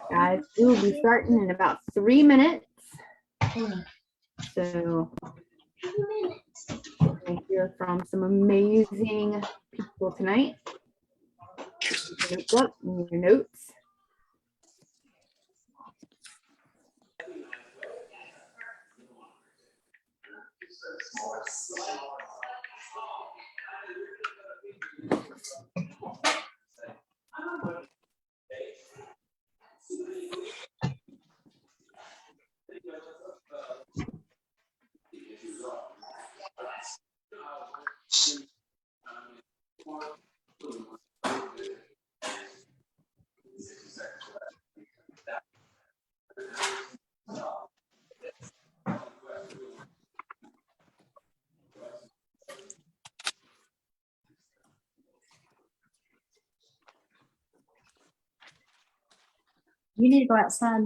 Guys, we will be starting in about 3 minutes. So we're going to hear from some amazing people tonight. Look up in your notes. You need to go outside.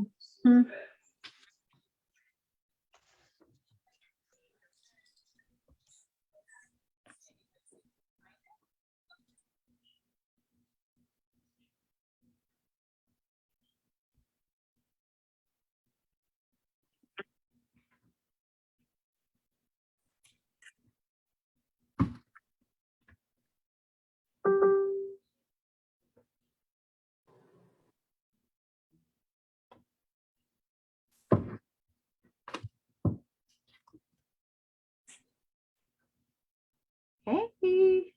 Hey.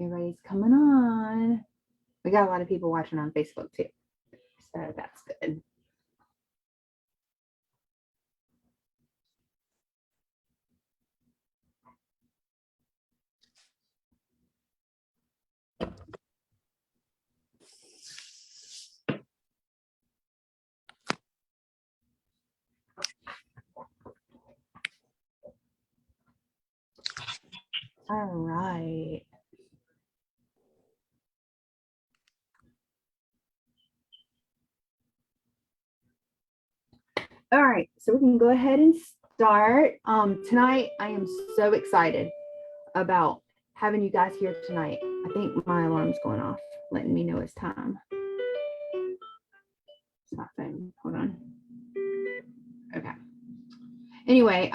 Everybody's coming on. We got a lot of people watching on Facebook too. So that's good. All right. All right, so we can go ahead and start. Tonight, I am so excited about having you guys here tonight. I think my alarm's going off, letting me know it's time. It's not phone. Hold on. Okay. Anyway,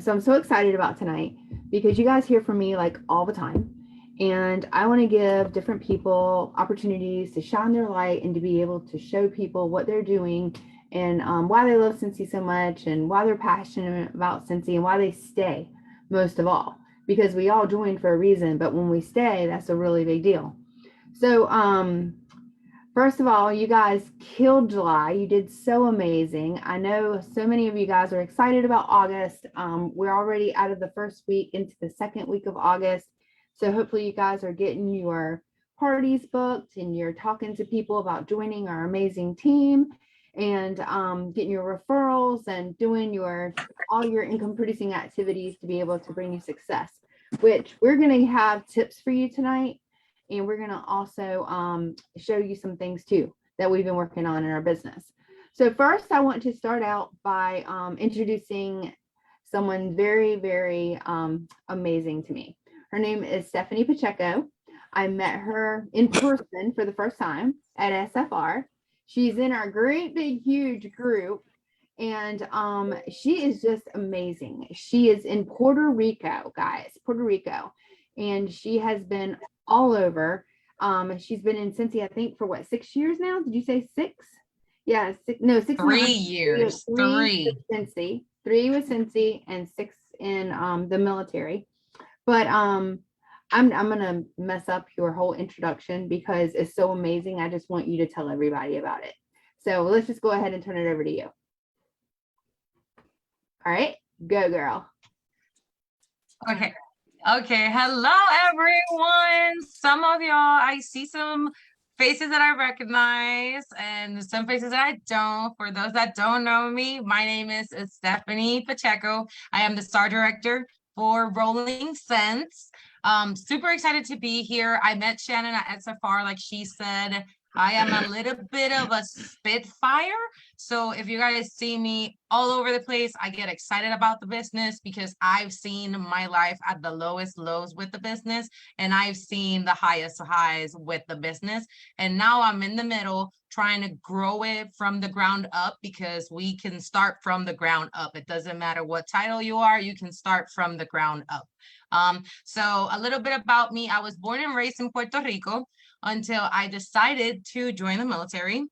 so I'm so excited about tonight because you guys hear from me like all the time. And I want to give different people opportunities to shine their light and to be able to show people what they're doing and why they love Scentsy so much and why they're passionate about Scentsy and why they stay most of all. Because we all join for a reason, but when we stay, that's a really big deal. So first of all, you guys killed July. You did so amazing. I know so many of you guys are excited about August. We're already out of the first week into the second week of August. So hopefully you guys are getting your parties booked and you're talking to people about joining our amazing team and getting your referrals and doing all your income producing activities to be able to bring you success, which we're going to have tips for you tonight. And we're going to also show you some things too that we've been working on in our business. So first, I want to start out by introducing someone very, very amazing to me. Her name is Stephanie Pacheco. I met her in person for the first time at SFR. She's in our great, big, huge group. And she is just amazing. She is in Puerto Rico, guys, Puerto Rico. And she has been all over. She's been in Scentsy, I think, for what, 6 years now? Did you say 6? Yeah, 6. No, 6. 3 years. 3 with Scentsy, 3 with Scentsy, and 6 in the military. But I'm gonna mess up your whole introduction because it's so amazing. I just want you to tell everybody about it. So let's just go ahead and turn it over to you. All right, go girl. Okay. Okay, hello everyone. Some of y'all, I see some faces that I recognize and some faces that I don't. For those that don't know me, my name is Stephanie Pacheco. I am the star director for Rolling Scents. Super excited to be here. I met Shannon at SFR, like she said. I am a little bit of a spitfire. So if you guys see me all over the place, I get excited about the business because I've seen my life at the lowest lows with the business, and I've seen the highest highs with the business. And now I'm in the middle trying to grow it from the ground up, because we can start from the ground up. It doesn't matter what title you are, you can start from the ground up. So a little bit about me. I was born and raised in Puerto Rico until I decided to join the military.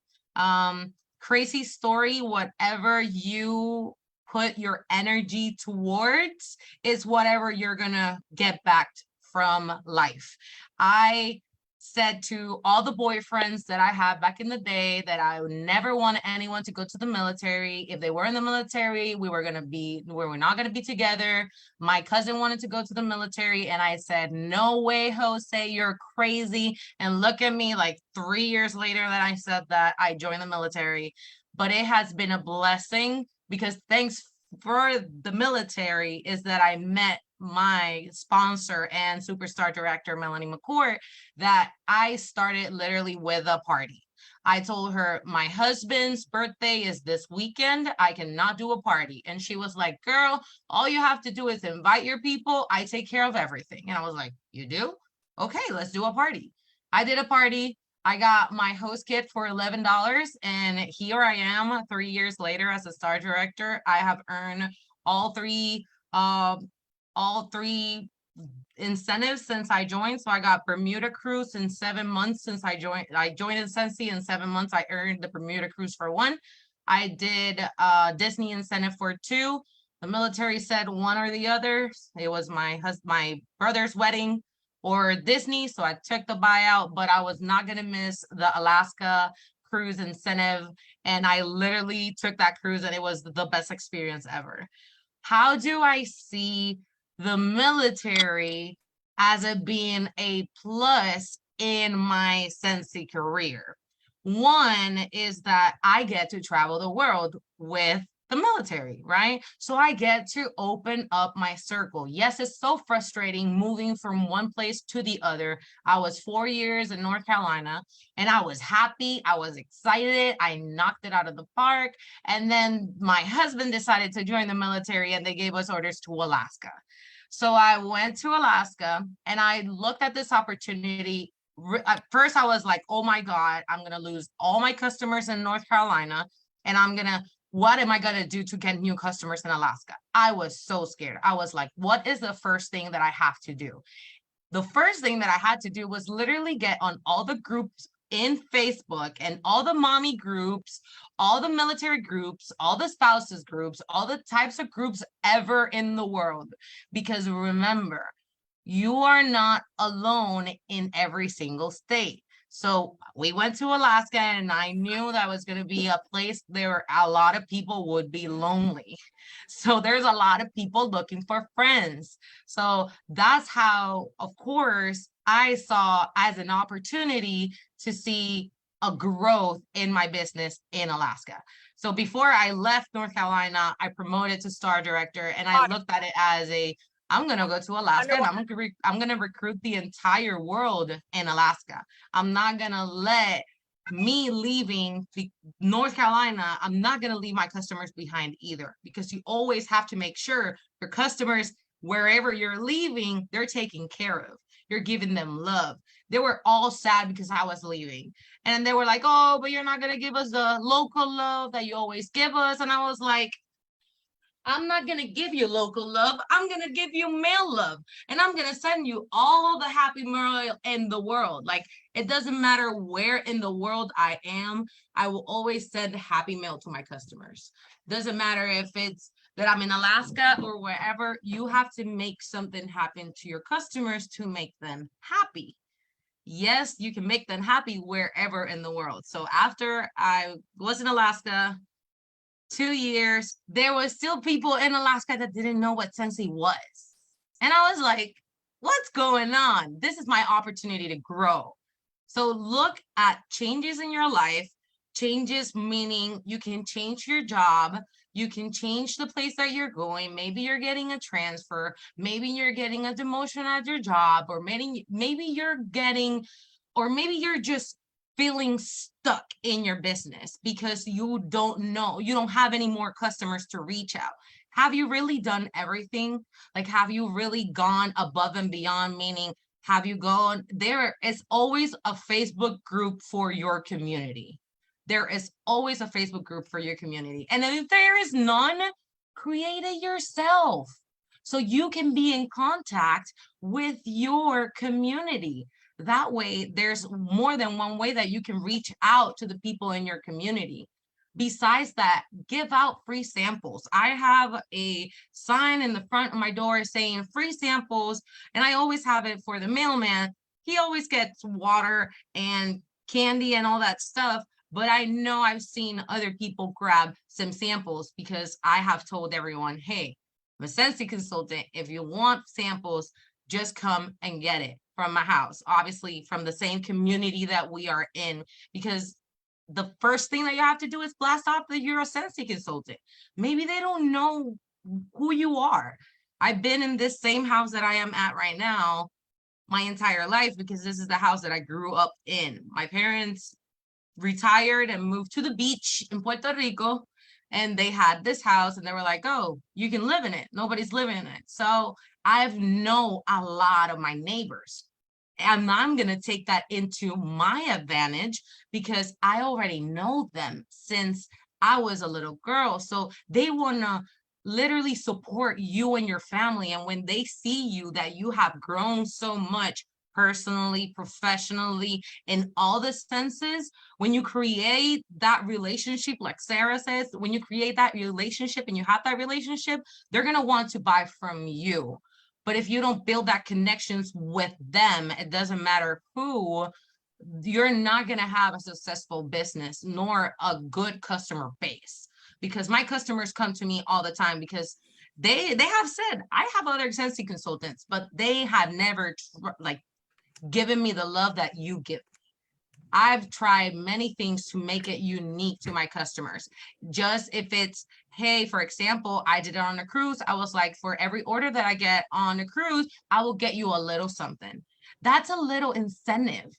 Crazy story, whatever you put your energy towards is whatever you're gonna get back from life. I said to all the boyfriends that I have back in the day that I would never want anyone to go to the military. If they were in the military, we were not gonna be together. My cousin wanted to go to the military, and I said, no way, Jose, you're crazy. And look at me, like 3 years later that I said that, I joined the military. But it has been a blessing, because thanks for the military is that I met my sponsor and superstar director, Melanie McCourt, that I started literally with a party. I told her my husband's birthday is this weekend. I cannot do a party. And she was like, girl, all you have to do is invite your people. I take care of everything. And I was like, you do? Okay, let's do a party. I did a party. I got my host kit for $11, and here I am 3 years later as a star director. I have earned all three um all three incentives since I joined. So I got Bermuda cruise in 7 months since I joined. I joined in Scentsy in 7 months. I earned the Bermuda cruise for one. I did Disney incentive for two. The military said one or the other. It was my brother's wedding or Disney, so I took the buyout, but I was not gonna miss the Alaska cruise incentive, and I literally took that cruise, and it was the best experience ever. How do I see the military as it being a plus in my Scentsy career? One is that I get to travel the world with the military, right? So I get to open up my circle. Yes, it's so frustrating moving from one place to the other. I was 4 years in North Carolina, and I was happy. I was excited. I knocked it out of the park. And then my husband decided to join the military, and they gave us orders to Alaska. So I went to Alaska, and I looked at this opportunity. At first, I was like, oh my God, I'm going to lose all my customers in North Carolina. And what am I going to do to get new customers in Alaska? I was so scared. I was like, what is the first thing that I have to do? The first thing that I had to do was literally get on all the groups in Facebook and all the mommy groups, all the military groups, all the spouses groups, all the types of groups ever in the world. Because remember, you are not alone in every single state. So we went to Alaska, and I knew that was going to be a place there a lot of people would be lonely. So there's a lot of people looking for friends. So that's how, of course, I saw as an opportunity to see a growth in my business in Alaska. So before I left North Carolina, I promoted to star director, and I looked at it as I'm gonna go to Alaska, and I'm gonna recruit the entire world in Alaska. I'm not gonna let me leaving North Carolina, I'm not gonna leave my customers behind either, because you always have to make sure your customers, wherever you're leaving, they're taken care of. You're giving them love. They were all sad because I was leaving. And they were like, oh, but you're not gonna give us the local love that you always give us. And I was like, I'm not going to give you local love. I'm going to give you mail love. And I'm going to send you all the happy mail in the world. Like, it doesn't matter where in the world I am. I will always send happy mail to my customers. Doesn't matter if it's that I'm in Alaska or wherever. You have to make something happen to your customers to make them happy. Yes, you can make them happy wherever in the world. So after I was in Alaska, 2 years, there was still people in Alaska that didn't know what Scentsy was. And I was like, what's going on? This is my opportunity to grow. So look at changes in your life. Changes meaning you can change your job, you can change the place that you're going. Maybe you're getting a transfer, maybe you're getting a demotion at your job, or maybe you're getting, or maybe you're just feeling stuck in your business because you don't know, you don't have any more customers to reach out. Have you really done everything? Like, have you really gone above and beyond? Meaning, have you gone, there is always a Facebook group for your community. There is always a Facebook group for your community. And if there is none, create it yourself so you can be in contact with your community. That way, there's more than one way that you can reach out to the people in your community. Besides that, give out free samples. I have a sign in the front of my door saying free samples, and I always have it for the mailman. He always gets water and candy and all that stuff, but I know I've seen other people grab some samples because I have told everyone, hey, I'm a Scentsy consultant. If you want samples, just come and get it from my house, obviously from the same community that we are in, because the first thing that you have to do is blast off that you're a Scentsy consultant. Maybe they don't know who you are. I've been in this same house that I am at right now my entire life because this is the house that I grew up in. My parents retired and moved to the beach in Puerto Rico, and they had this house and they were like, oh, you can live in it. Nobody's living in it. So I've know a lot of my neighbors. And I'm going to take that into my advantage because I already know them since I was a little girl. So they want to literally support you and your family. And when they see you that you have grown so much personally, professionally, in all the senses, when you create that relationship, like Sarah says, when you create that relationship and you have that relationship, they're going to want to buy from you. But if you don't build that connections with them, it doesn't matter who, you're not going to have a successful business nor a good customer base. Because my customers come to me all the time because they have said, I have other Scentsy consultants, but they have never like given me the love that you give. I've tried many things to make it unique to my customers. Just if it's, hey, for example, I did it on a cruise. I was like, for every order that I get on a cruise, I will get you a little something. That's a little incentive.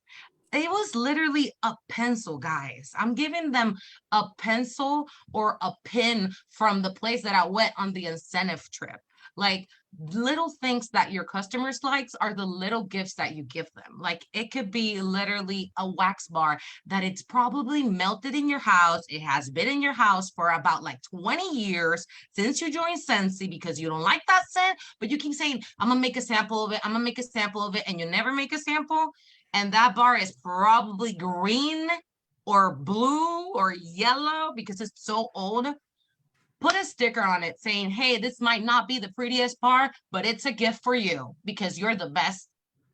It was literally a pencil, guys. I'm giving them a pencil or a pin from the place that I went on the incentive trip. Like, little things that your customers likes are the little gifts that you give them. Like, it could be literally a wax bar that it's probably melted in your house. It has been in your house for about like 20 years since you joined Scentsy because you don't like that scent, but you keep saying, I'm gonna make a sample of it, I'm gonna make a sample of it, and you never make a sample. And that bar is probably green or blue or yellow because it's so old. Put a sticker on it saying, hey, this might not be the prettiest bar, but it's a gift for you because you're the best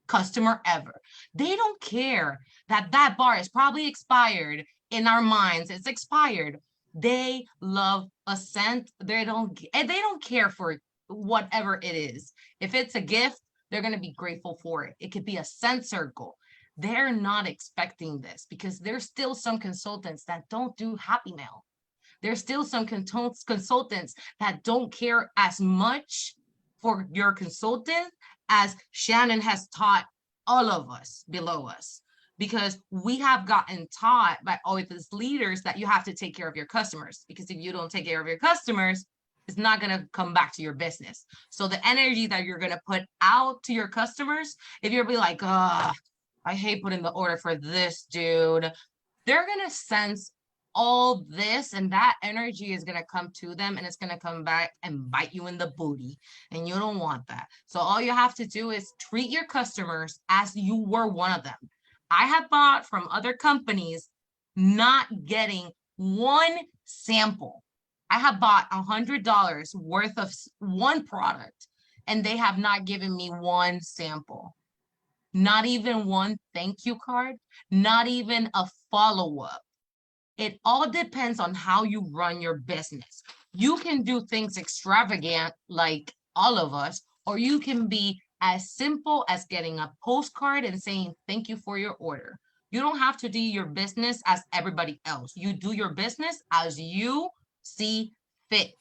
customer ever. They don't care that that bar is probably expired. In our minds, it's expired. They love a scent. They don't care for whatever it is. If it's a gift, they're going to be grateful for it. It could be a scent circle. They're not expecting this because there's still some consultants that don't do happy mail. There's still some consultants that don't care as much for your consultant as Shannon has taught all of us below us, because we have gotten taught by all these leaders that you have to take care of your customers, because if you don't take care of your customers, it's not going to come back to your business. So the energy that you're going to put out to your customers, if you're be like, oh, I hate putting the order for this dude, they're going to sense all this, and that energy is going to come to them, and it's going to come back and bite you in the booty, and you don't want that. So all you have to do is treat your customers as you were one of them. I have bought from other companies not getting one sample. I have bought $100 worth of one product, and they have not given me one sample. Not even one thank you card, not even a follow-up. It all depends on how you run your business. You can do things extravagant like all of us, or you can be as simple as getting a postcard and saying, thank you for your order. You don't have to do your business as everybody else. You do your business as you see fit.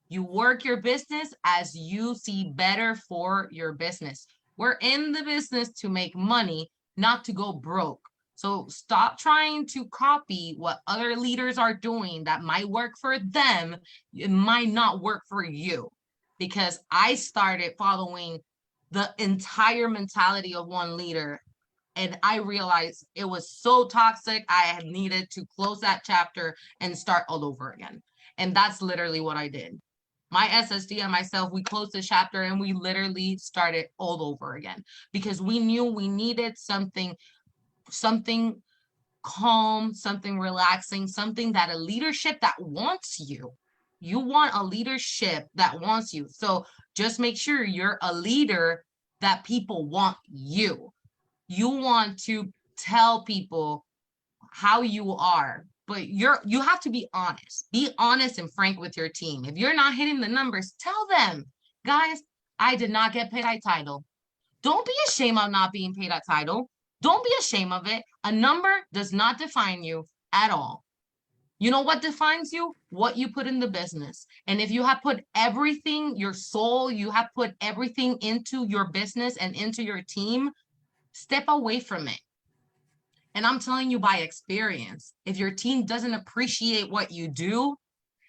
You work your business as you see better for your business. We're in the business to make money, not to go broke. So stop trying to copy what other leaders are doing that might work for them. It might not work for you, because I started following the entire mentality of one leader, and I realized it was so toxic. I had needed to close that chapter and start all over again. And that's literally what I did. My SSD and myself, we closed the chapter and we literally started all over again, because we knew we needed something calm, something relaxing, something that a leadership that wants you. You want a leadership that wants you. So just make sure you're a leader that people want you. You want to tell people how you are, but you have to be honest. Be honest and frank with your team. If you're not hitting the numbers, tell them, guys, I did not get paid at title. Don't be ashamed of not being paid at title. Don't be ashamed of it. A number does not define you at all. You know what defines you? What you put in the business. And if you have put everything, your soul, you have put everything into your business and into your team, step away from it. And I'm telling you by experience, if your team doesn't appreciate what you do,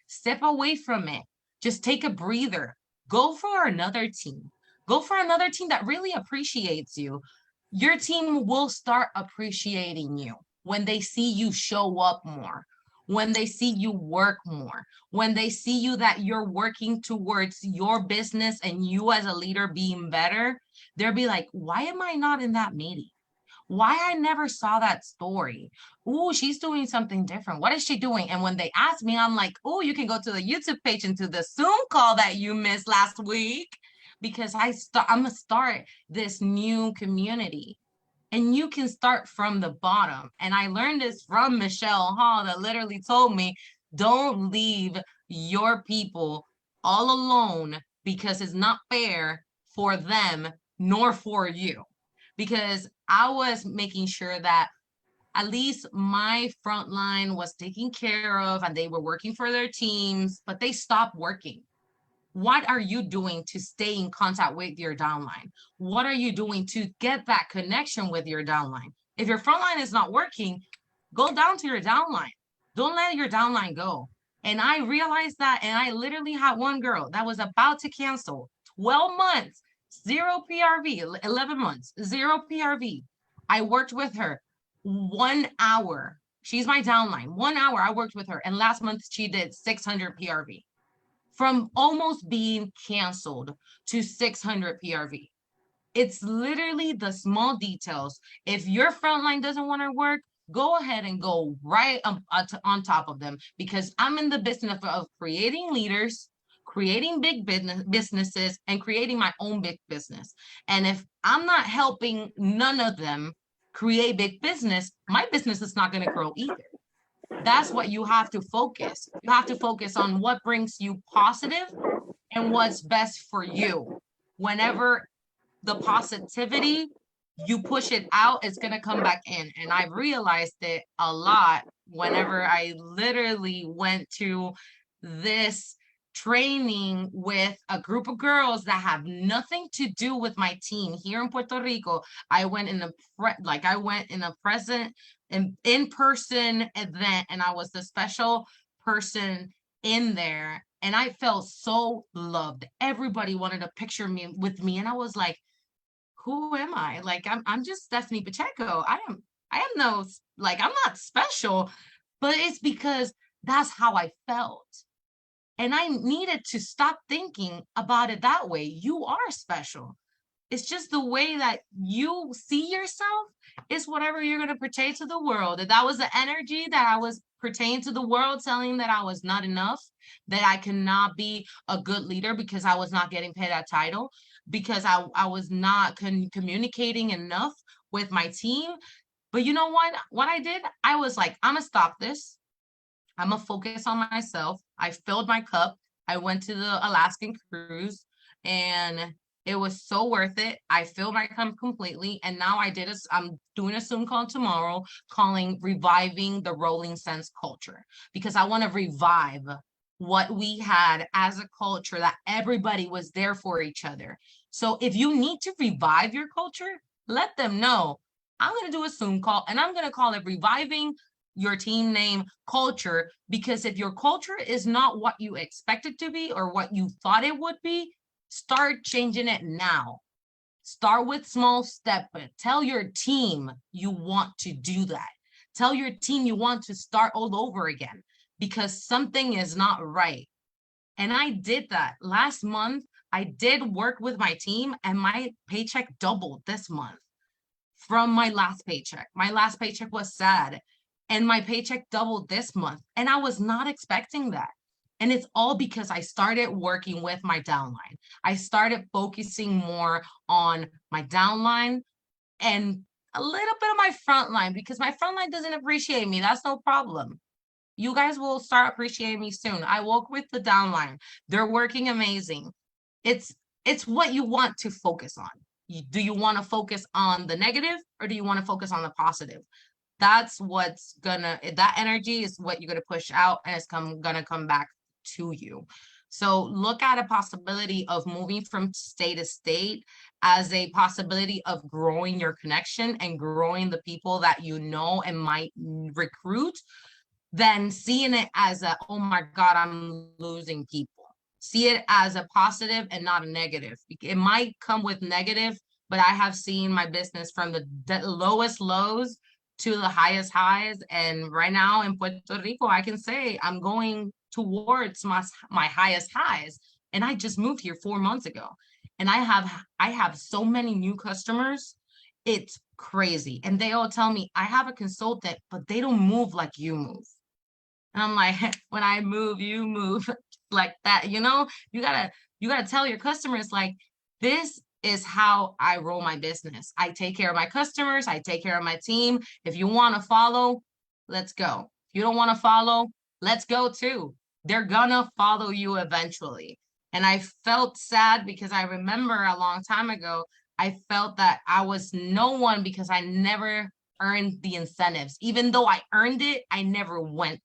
step away from it. Just take a breather. Go for another team. Go for another team that really appreciates you. Your team will start appreciating you when they see you show up more, when they see you work more, when they see you that you're working towards your business and you as a leader being better. They'll be like, why am I not in that meeting? Why I never saw that story? Oh, she's doing something different. What is she doing? And when they ask me, I'm like, oh, you can go to the YouTube page and to the Zoom call that you missed last week, because I'm gonna start this new community. And you can start from the bottom. And I learned this from Michelle Hall, that literally told me, don't leave your people all alone, because it's not fair for them nor for you. Because I was making sure that at least my front line was taken care of and they were working for their teams, but they stopped working. What are you doing to stay in contact with your downline? What are you doing to get that connection with your downline? If your front line is not working, go down to your downline. Don't let your downline go. And I realized that, and I literally had one girl that was about to cancel 12 months, 0 PRV, 11 months, 0 PRV. I worked with her 1 hour. She's my downline. 1 hour I worked with her. And last month she did 600 PRV. From almost being canceled to 600 PRV. It's literally the small details. If your frontline doesn't want to work, go ahead and go right on top of them, because I'm in the business of creating leaders, creating big businesses, and creating my own big business. And if I'm not helping none of them create big business, my business is not going to grow either. That's what you have to focus. You have to focus on what brings you positive and what's best for you. Whenever the positivity, you push it out, it's going to come back in. And I realized it a lot whenever I literally went to this training with a group of girls that have nothing to do with my team here in Puerto Rico. I went in a present in-person event, and I was the special person in there, and I felt so loved. Everybody wanted to picture me with me, and I was like, who am I? Like, I'm just Stephanie Pacheco. I am no, like, I'm not special, but it's because that's how I felt. And I needed to stop thinking about it that way. You are special. It's just the way that you see yourself is whatever you're going to portray to the world. If that was the energy that I was portraying to the world, telling that I was not enough, that I cannot be a good leader because I was not getting paid that title, because I was not communicating enough with my team. But you know what? What I did, I was like, I'm going to stop this. I'm going to focus on myself. I filled my cup. I went to the Alaskan cruise, and It was so worth it. I filled my cup completely. And now I'm doing a Zoom call tomorrow calling Reviving the Rolling Sense Culture, because I want to revive what we had as a culture, that everybody was there for each other. So if you need to revive your culture, let them know. I'm going to do a Zoom call and I'm going to call it Reviving Your Team Name Culture, because if your culture is not what you expect it to be or what you thought it would be, start changing it now. Start with small steps. Tell your team you want to do that. Tell your team you want to start all over again, because something is not right. And I did that last month. I did work with my team and my paycheck doubled this month from my last paycheck. My last paycheck was sad and my paycheck doubled this month. And I was not expecting that. And it's all because I started working with my downline. I started focusing more on my downline and a little bit of my front line, because my front line doesn't appreciate me. That's no problem. You guys will start appreciating me soon. I work with the downline. They're working amazing. It's what you want to focus on. Do you want to focus on the negative or do you want to focus on the positive? That's that energy is what you're gonna push out, and it's gonna come back to you. So look at a possibility of moving from state to state as a possibility of growing your connection and growing the people that you know and might recruit, than seeing it as a, oh my God, I'm losing people. See it as a positive and not a negative. It might come with negative, but I have seen my business from the lowest lows to the highest highs. And right now in Puerto Rico, I can say I'm going towards my highest highs. And I just moved here 4 months ago. And I have so many new customers. It's crazy. And they all tell me, I have a consultant, but they don't move like you move. And I'm like, when I move, you move like that. You gotta tell your customers, like, this is how I roll my business. I take care of my customers. I take care of my team. If you want to follow, let's go. If you don't want to follow, let's go too. They're gonna follow you eventually. And I felt sad because I remember a long time ago, I felt that I was no one because I never earned the incentives. Even though I earned it, I never went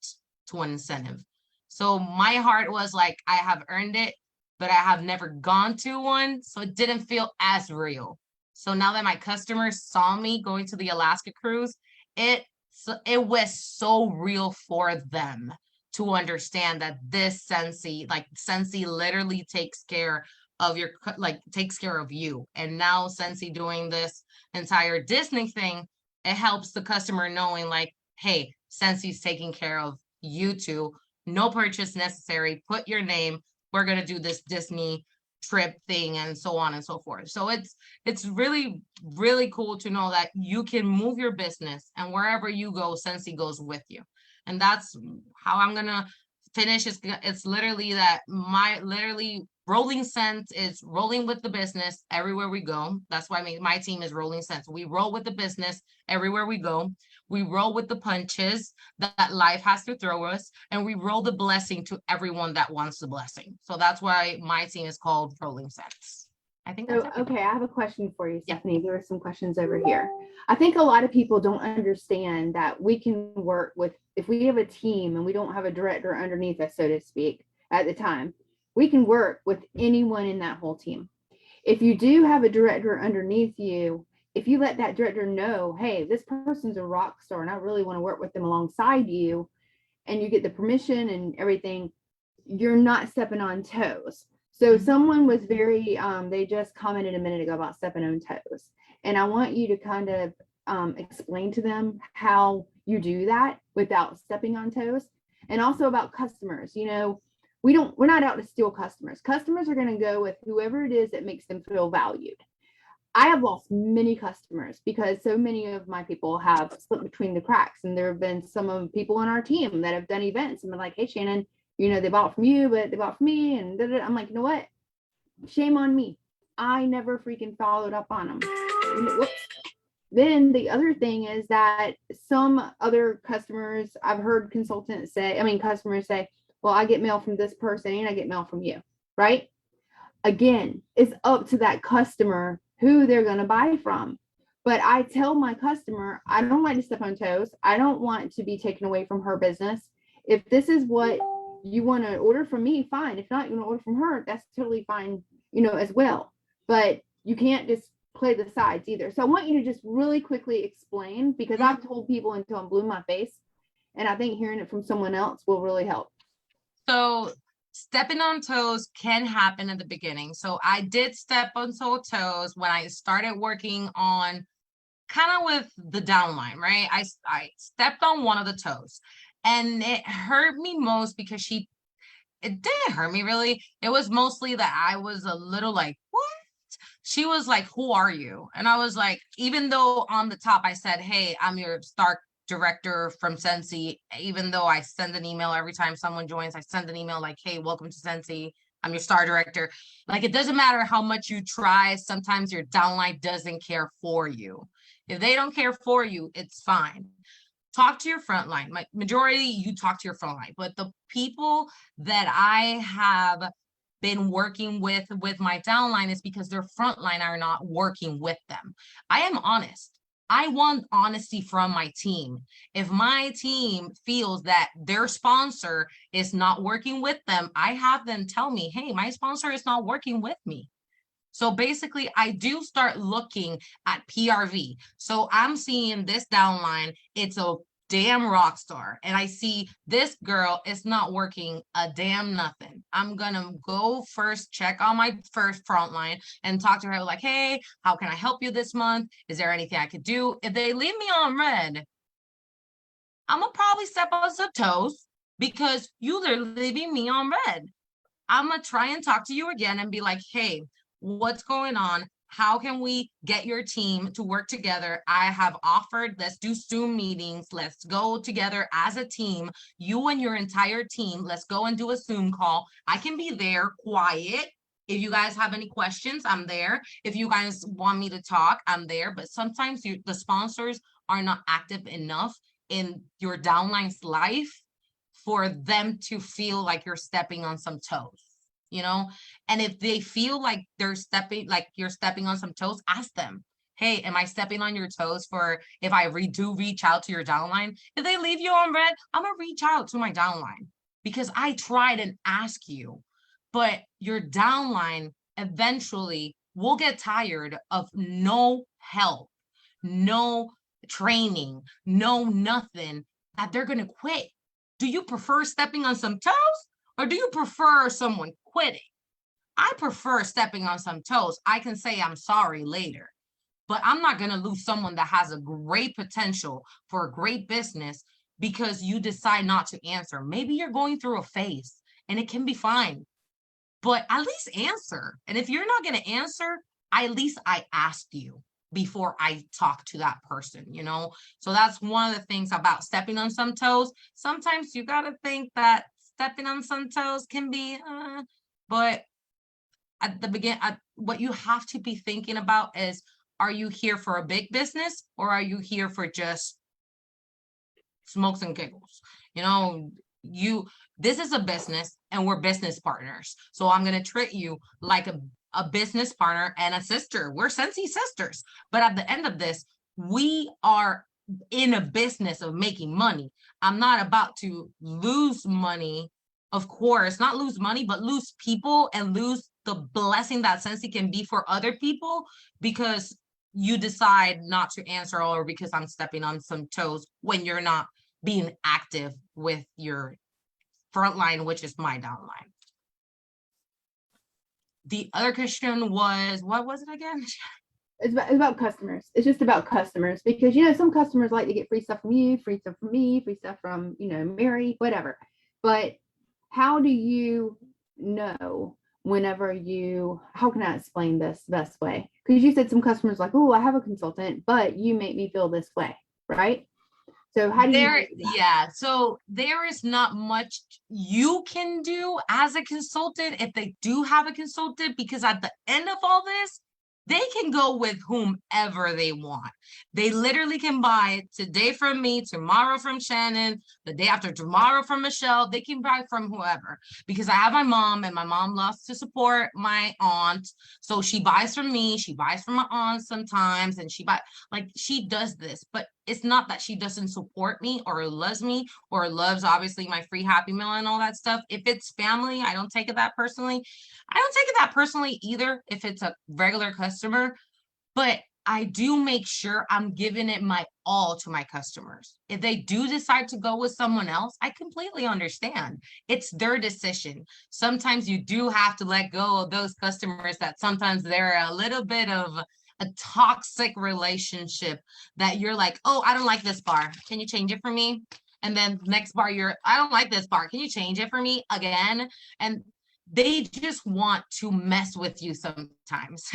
to an incentive. So my heart was like, I have earned it, but I have never gone to one. So it didn't feel as real. So now that my customers saw me going to the Alaska cruise, it was so real for them to understand that this Scentsy literally takes care of takes care of you. And now Scentsy doing this entire Disney thing, it helps the customer knowing like, hey, Scentsy's taking care of you two. No purchase necessary. Put your name. We're going to do this Disney trip thing and so on and so forth. So it's really, really cool to know that you can move your business and wherever you go, Scentsy goes with you. And that's how I'm going to finish. It's literally that Rolling Sense is rolling with the business everywhere we go. That's why my team is Rolling Sense. We roll with the business everywhere we go. We roll with the punches that life has to throw us, and we roll the blessing to everyone that wants the blessing. So that's why my team is called Rolling Sense. I think that's so. Okay, I have a question for you, Stephanie. There are some questions over here. I think a lot of people don't understand that we can work with, if we have a team and we don't have a director underneath us, so to speak, at the time, we can work with anyone in that whole team. If you do have a director underneath you, if you let that director know, hey, this person's a rock star and I really want to work with them alongside you, and you get the permission and everything, you're not stepping on toes. So someone was they just commented a minute ago about stepping on toes. And I want you to kind of explain to them how you do that without stepping on toes. And also about customers, we're not out to steal customers. Customers are going to go with whoever it is that makes them feel valued. I have lost many customers because so many of my people have slipped between the cracks. And there have been some people on our team that have done events and been like, hey, Shannon, they bought from you, but they bought from me. And I'm like, you know what? Shame on me. I never freaking followed up on them. Whoops. Then the other thing is that some other customers, I've heard customers say, well, I get mail from this person and I get mail from you, right? again, it's up to that customer who they're going to buy from. But I tell my customer, I don't like to step on toes. I don't want to be taken away from her business. If this is what you want to order from me, fine. If not, you want to order from her, that's totally fine, as well. But you can't just play the sides either. So I want you to just really quickly explain, because I've told people until I'm blue in my face. And I think hearing it from someone else will really help. So stepping on toes can happen at the beginning. So I did step on toes when I started working on kind of with the downline, right? I stepped on one of the toes and it hurt me most because it didn't hurt me really. It was mostly that I was a little like, what? She was like, who are you? And I was like, even though on the top I said, hey, I'm your star director from Scentsy, even though I send an email every time someone joins, I send an email like, hey, welcome to Scentsy, I'm your star director. Like, it doesn't matter how much you try, sometimes your downline doesn't care for you. If they don't care for you, it's fine. Talk to your front line. Majority, you talk to your front line, but the people that I have been working with my downline is because their frontline are not working with them. I am honest. I want honesty from my team. If my team feels that their sponsor is not working with them, I have them tell me, hey, my sponsor is not working with me. So basically, I do start looking at PRV. So I'm seeing this downline, it's a damn rock star. And I see this girl is not working a damn nothing. I'm gonna go first, check on my first front line and talk to her like, hey, how can I help you this month? Is there anything I could do? If they leave me on red, I'm gonna probably step on some toes because you're leaving me on red. I'm gonna try and talk to you again and be like, hey, what's going on? How can we get your team to work together? I have offered, let's do Zoom meetings. Let's go together as a team. You and your entire team, let's go and do a Zoom call. I can be there quiet. If you guys have any questions, I'm there. If you guys want me to talk, I'm there. But sometimes the sponsors are not active enough in your downline's life for them to feel like you're stepping on some toes. And if they feel like you're stepping on some toes, ask them, hey, am I stepping on your toes for if I do reach out to your downline? If they leave you on red, I'm gonna reach out to my downline because I tried and ask you, but your downline eventually will get tired of no help, no training, no nothing, that they're gonna quit. Do you prefer stepping on some toes? Or do you prefer someone quitting? I prefer stepping on some toes. I can say I'm sorry later, but I'm not going to lose someone that has a great potential for a great business because you decide not to answer. Maybe you're going through a phase and it can be fine, but at least answer. And if you're not going to answer, at least I asked you before I talk to that person, So that's one of the things about stepping on some toes. Sometimes you got to think that stepping on some toes can be, but at the beginning, what you have to be thinking about is, are you here for a big business or are you here for just smokes and giggles? This is a business and we're business partners. So I'm going to treat you like a business partner and a sister. We're Scentsy sisters. But at the end of this, we are in a business of making money. I'm not about to lose money, of course, not lose money, but lose people and lose the blessing that Scentsy can be for other people because you decide not to answer or because I'm stepping on some toes when you're not being active with your front line, which is my downline. The other question was, what was it again? It's about customers. It's just about customers because, some customers like to get free stuff from you, free stuff from me, free stuff from, Mary, whatever. But how do you know how can I explain this the best way? Because you said some customers like, oh, I have a consultant, but you make me feel this way, right? So how do you? Yeah. So there is not much you can do as a consultant if they do have a consultant, because at the end of all this, they can go with whomever they want. They literally can buy today from me, tomorrow from Shannon, the day after tomorrow from Michelle. They can buy from whoever, because I have my mom, and my mom loves to support my aunt. So she buys from me, she buys from my aunt sometimes, and she does this. But it's not that she doesn't support me or loves me or loves obviously my free Happy Meal and all that stuff. If it's family, I don't take it that personally. I don't take it that personally either if it's a regular customer, but I do make sure I'm giving it my all to my customers. If they do decide to go with someone else, I completely understand. It's their decision. Sometimes you do have to let go of those customers that sometimes they're a little bit of a toxic relationship, that you're like, oh, I don't like this bar. Can you change it for me? And then next bar, I don't like this bar. Can you change it for me again? And they just want to mess with you sometimes.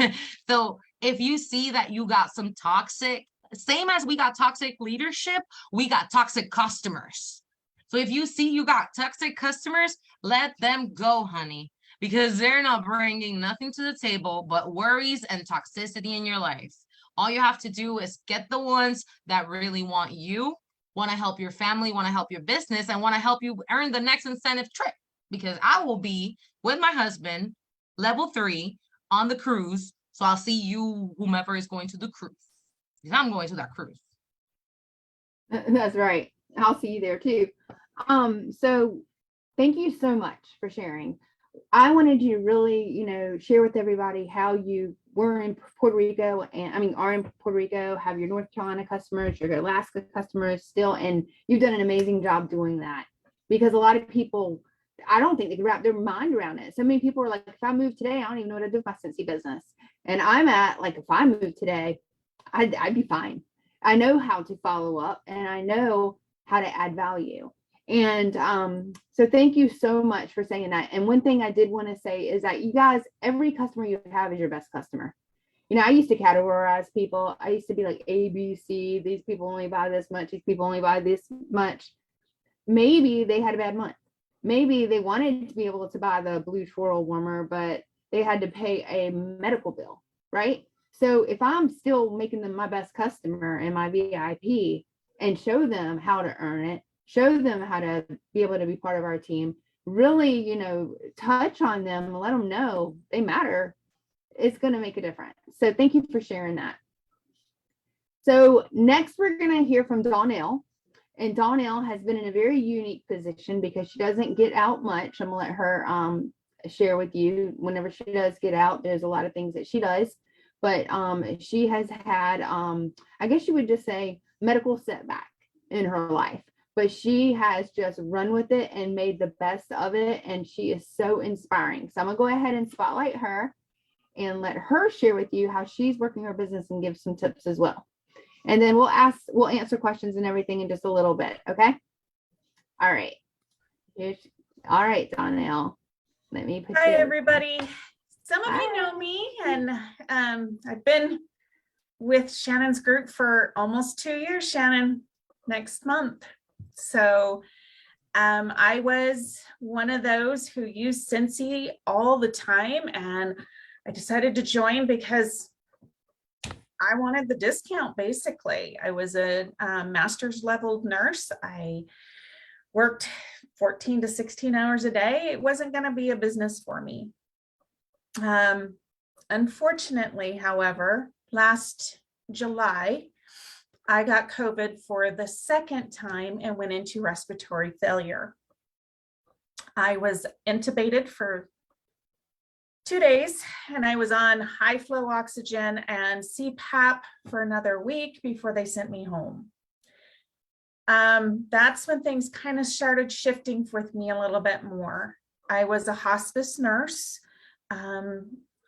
So if you see that you got some toxic, same as we got toxic leadership, we got toxic customers. So if you see you got toxic customers, let them go, honey, because they're not bringing nothing to the table but worries and toxicity in your life. All you have to do is get the ones that really want you, want to help your family, want to help your business, and want to help you earn the next incentive trip. Because I will be with my husband, level 3, on the cruise. So I'll see you, whomever is going to the cruise, because I'm going to that cruise. That's right. I'll see you there too. So thank you so much for sharing. I wanted you to really, share with everybody how you were in Puerto Rico, and are in Puerto Rico, have your North Carolina customers, your Alaska customers still, and you've done an amazing job doing that, because a lot of people, I don't think they can wrap their mind around it. So many people are like, if I move today, I don't even know what to do with my Scentsy business. And I'm at like, if I move today, I'd be fine. I know how to follow up, and I know how to add value. And so thank you so much for saying that. And one thing I did want to say is that you guys, every customer you have is your best customer. I used to categorize people. I used to be like A, B, C. These people only buy this much. These people only buy this much. Maybe they had a bad month. Maybe they wanted to be able to buy the blue floral warmer, but they had to pay a medical bill, right? So if I'm still making them my best customer and my VIP, and show them how to earn it, show them how to be able to be part of our team, really, touch on them and let them know they matter, it's going to make a difference. So thank you for sharing that. So next we're going to hear from Donnell. And Donnell has been in a very unique position because she doesn't get out much. I'm gonna let her share with you. Whenever she does get out, there's a lot of things that she does, but she has had, I guess you would just say, medical setback in her life, but she has just run with it and made the best of it, and she is so inspiring. So I'm gonna go ahead and spotlight her and let her share with you how she's working her business and give some tips as well. And then we'll answer questions and everything in just a little bit. Okay. All right. All right, Donnell. Let me put Hi, everybody. Some of you know me, and I've been with Shannon's group for almost 2 years, Shannon, next month. So I was one of those who used Scentsy all the time, and I decided to join because I wanted the discount. Basically, I was a master's level nurse. I worked 14 to 16 hours a day. It wasn't going to be a business for me. Unfortunately, however, last July, I got COVID for the second time and went into respiratory failure. I was intubated for 2 days, and I was on high flow oxygen and CPAP for another week before they sent me home. That's when things kind of started shifting with me a little bit more. I was a hospice nurse.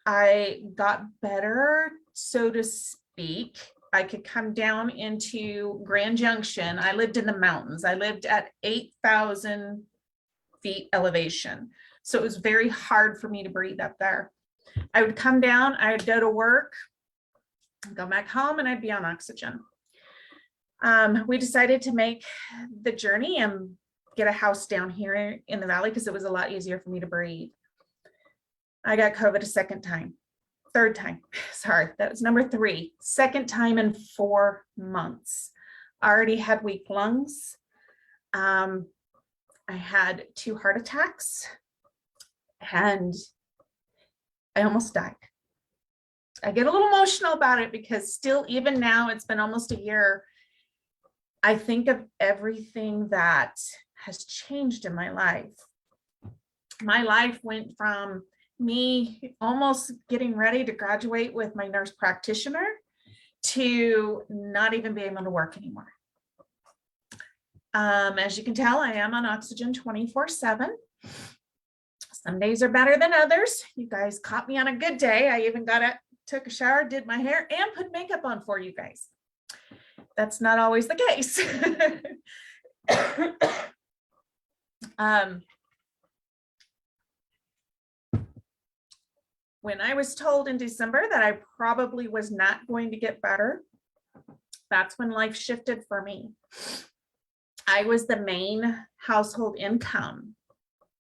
I got better, so to speak. I could come down into Grand Junction. I lived in the mountains. I lived at 8,000 feet elevation. So it was very hard for me to breathe up there. I would come down, I would go to work, go back home, and I'd be on oxygen. We decided to make the journey and get a house down here in the valley because it was a lot easier for me to breathe. I got COVID a second time. third time. Sorry, that was number 3. Second time in 4 months. I already had weak lungs. I had 2 heart attacks and I almost died. I get a little emotional about it because still, even now, it's been almost a year. I think of everything that has changed in my life. My life went from me almost getting ready to graduate with my nurse practitioner to not even being able to work anymore. As you can tell, I am on oxygen 24/7. Some days are better than others. You guys caught me on a good day. I even took a shower, did my hair, and put makeup on for you guys. That's not always the case. When I was told in December that I probably was not going to get better, that's when life shifted for me. I was the main household income.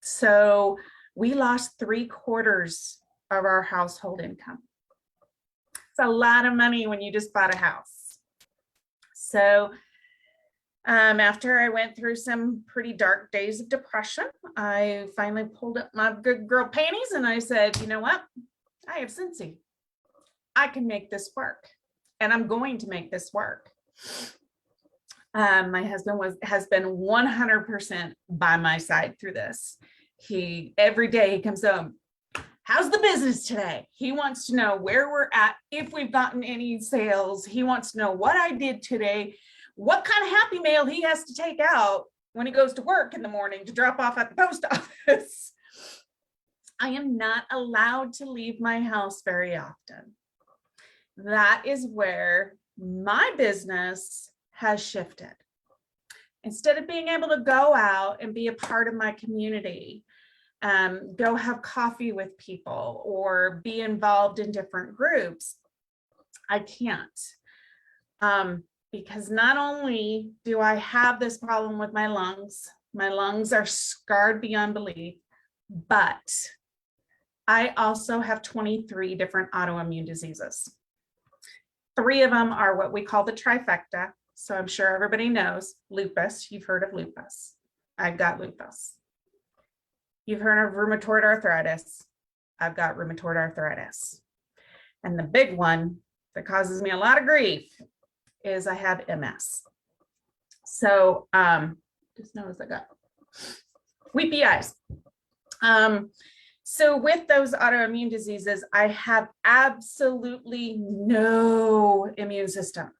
So we lost 3/4 of our household income. It's a lot of money when you just bought a house. So after I went through some pretty dark days of depression, I finally pulled up my good girl panties and I said, you know what? I have Scentsy. I can make this work, and I'm going to make this work. My husband has been 100% by my side through this. Every day he comes home, how's the business today? He wants to know where we're at, if we've gotten any sales. He wants to know what I did today, what kind of Happy Mail he has to take out when he goes to work in the morning to drop off at the post office. I am not allowed to leave my house very often. That is where my business has shifted. Instead of being able to go out and be a part of my community, go have coffee with people or be involved in different groups, I can't. Because not only do I have this problem with my lungs are scarred beyond belief, but I also have 23 different autoimmune diseases. 3 of them are what we call the trifecta. So I'm sure everybody knows lupus. You've heard of lupus. I've got lupus. You've heard of rheumatoid arthritis. I've got rheumatoid arthritis. And the big one that causes me a lot of grief is I have MS. So just notice I got weepy eyes. So with those autoimmune diseases, I have absolutely no immune system.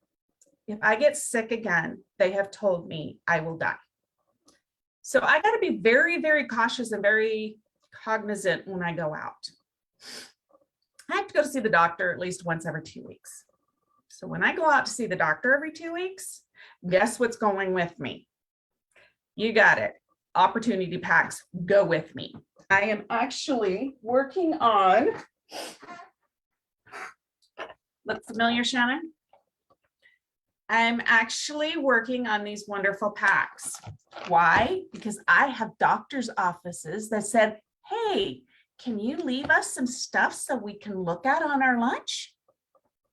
If I get sick again, they have told me I will die. So I got to be very, very cautious and very cognizant when I go out. I have to go to see the doctor at least once every 2 weeks. So when I go out to see the doctor every 2 weeks, guess what's going with me? You got it. Opportunity packs go with me. I am actually working on, look familiar, Shannon? I'm actually working on these wonderful packs. Why? Because I have doctor's offices that said, hey, can you leave us some stuff so we can look at on our lunch?